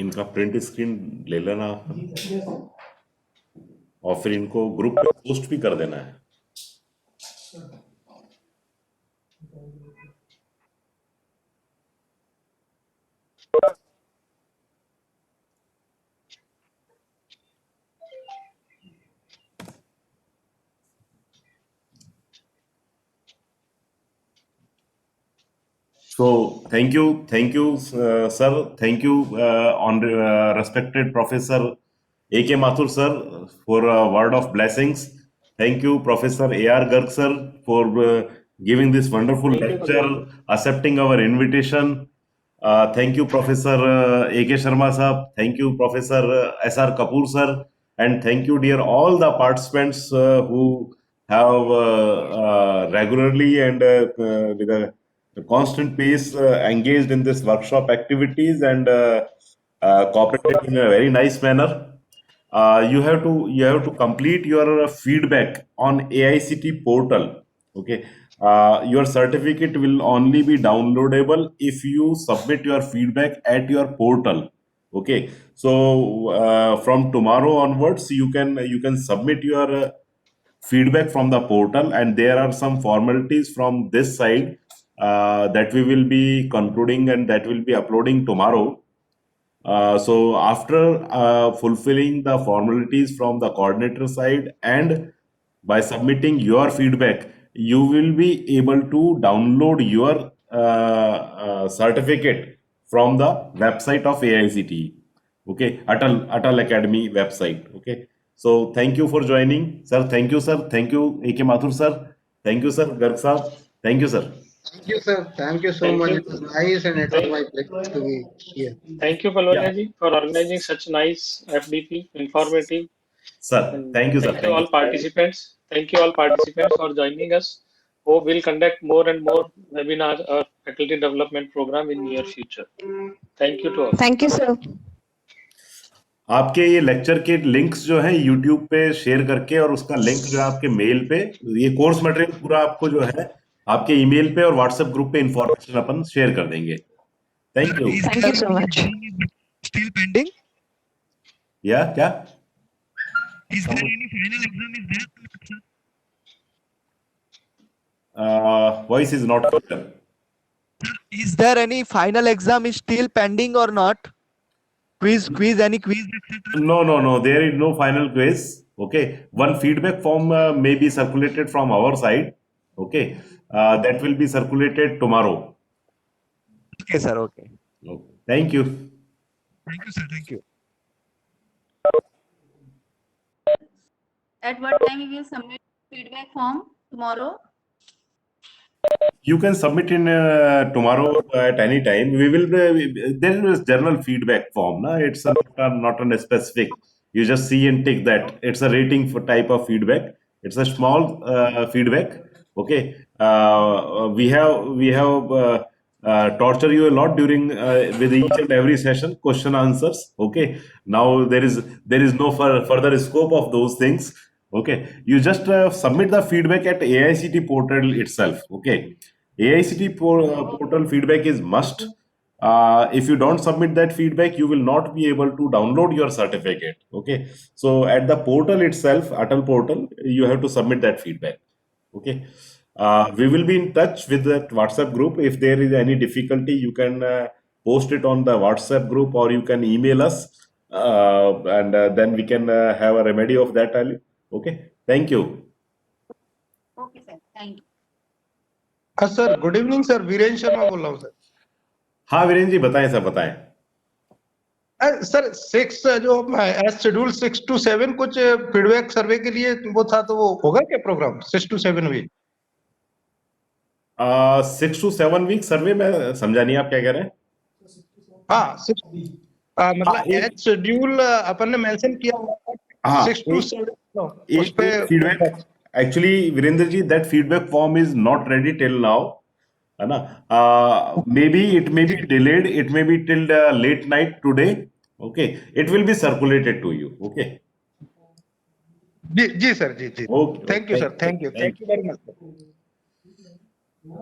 इनका प्रिंट स्क्रीन ले लेना और फिर इनको ग्रुप पे पोस्ट भी कर देना है। So thank you, sir. Thank you, respected Professor A.K. Mathur sir, for a word of blessings. Thank you, Professor A.R. Garg sir, for giving this wonderful lecture, accepting our invitation. Thank you, Professor A.K. Sharma sir. Thank you, Professor S.R. Kapoor sir. And thank you, dear all the participants who have regularly and with a constant pace engaged in this workshop activities and cooperated in a very nice manner. You have to complete your feedback on AICT portal. Okay, your certificate will only be downloadable if you submit your feedback at your portal. Okay, so from tomorrow onwards, you can submit your feedback from the portal, and there are some formalities from this side that we will be concluding and that will be uploading tomorrow. So after fulfilling the formalities from the coordinator side and by submitting your feedback, you will be able to download your certificate from the website of AICTE. Okay, Atal Academy website. Okay, so thank you for joining, sir. Thank you, sir. Thank you, A.K. Mathur sir. Thank you, sir. Garg sir. Thank you, sir. Thank you, sir. Thank you so Thank much. you. It was nice and it was my pleasure to be here. Thank you, Palwanya ji, for organizing such nice FDP, informative. Sir, And thank you, sir. thank you all participants. Thank you all participants for joining us. Hope we'll conduct more and more webinars or faculty development program in near future. Thank you to all. Thank you, sir. आपके ये lecture के links जो है YouTube पे share करके और उसका link जो है आपके मेल पे, ये कोर्स मटेरियल पूरा आपको जो है आपके ईमेल पे और व्हाट्सएप ग्रुप पे इंफॉर्मेशन अपन शेयर कर देंगे। Thank you. Thank you so much. Still pending? या क्या? Is there any final exam is there? Voice is not clear. Is there any final exam is still pending or not? Quiz, any quiz, etc. No. There is no final quiz. Okay. One feedback form may be circulated from our side. Okay. That will be circulated tomorrow. Okay, sir. Okay. Okay. Thank you. Thank you, sir. Thank you. At what time we will submit feedback form tomorrow? You can submit in tomorrow at any time. We will there is general feedback form. No? It's not a specific. You just see and tick that. It's a rating for type of feedback. It's a small feedback. Okay. We have torture you a lot during with each and every session, question answers. Okay. Now there is no further scope of those things. Okay. You just submit the feedback at AICT portal itself. Okay. AICT portal feedback is must. If you don't submit that feedback, you will not be able to download your certificate. Okay. So at the portal itself, Atal portal, you have to submit that feedback. Okay. We will be in touch with that WhatsApp group. If there is any difficulty, you can post it on the WhatsApp group or you can email us and then we can have a remedy of that. Okay. Thank you. Okay, sir. Thank you. हाँ sir, good evening sir, Virendra Sharma बोल रहा हूँ sir. हाँ वीरेंद्र जी बताएं sir, बताएं। Sir 6 जो as schedule 6 to 7 कुछ feedback सर्वे के लिए वो था, तो वो होगा क्या programme 6 to 7 week? 6 to 7 week survey में समझा नहीं, आप क्या कह रहे हैं? हाँ मतलब हाँ, एज शेड्यूल अपन ने मेंशन किया हुआ था हाँ 6 to 7 उस एक पे feedback, actually Virendra ji that feedback form is not ready till now, है ना? May be it may be delayed, it may be till late night today, okay, it will be circulated to you, okay. जी sir, जी okay, thank you sir, thank you very much sir.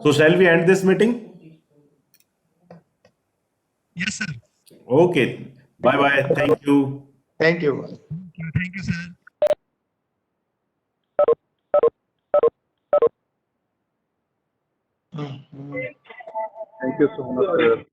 So shall we end this meeting? Yes, sir. Okay. Bye bye. Thank you. Thank you. Thank you, sir. Thank you so much sir.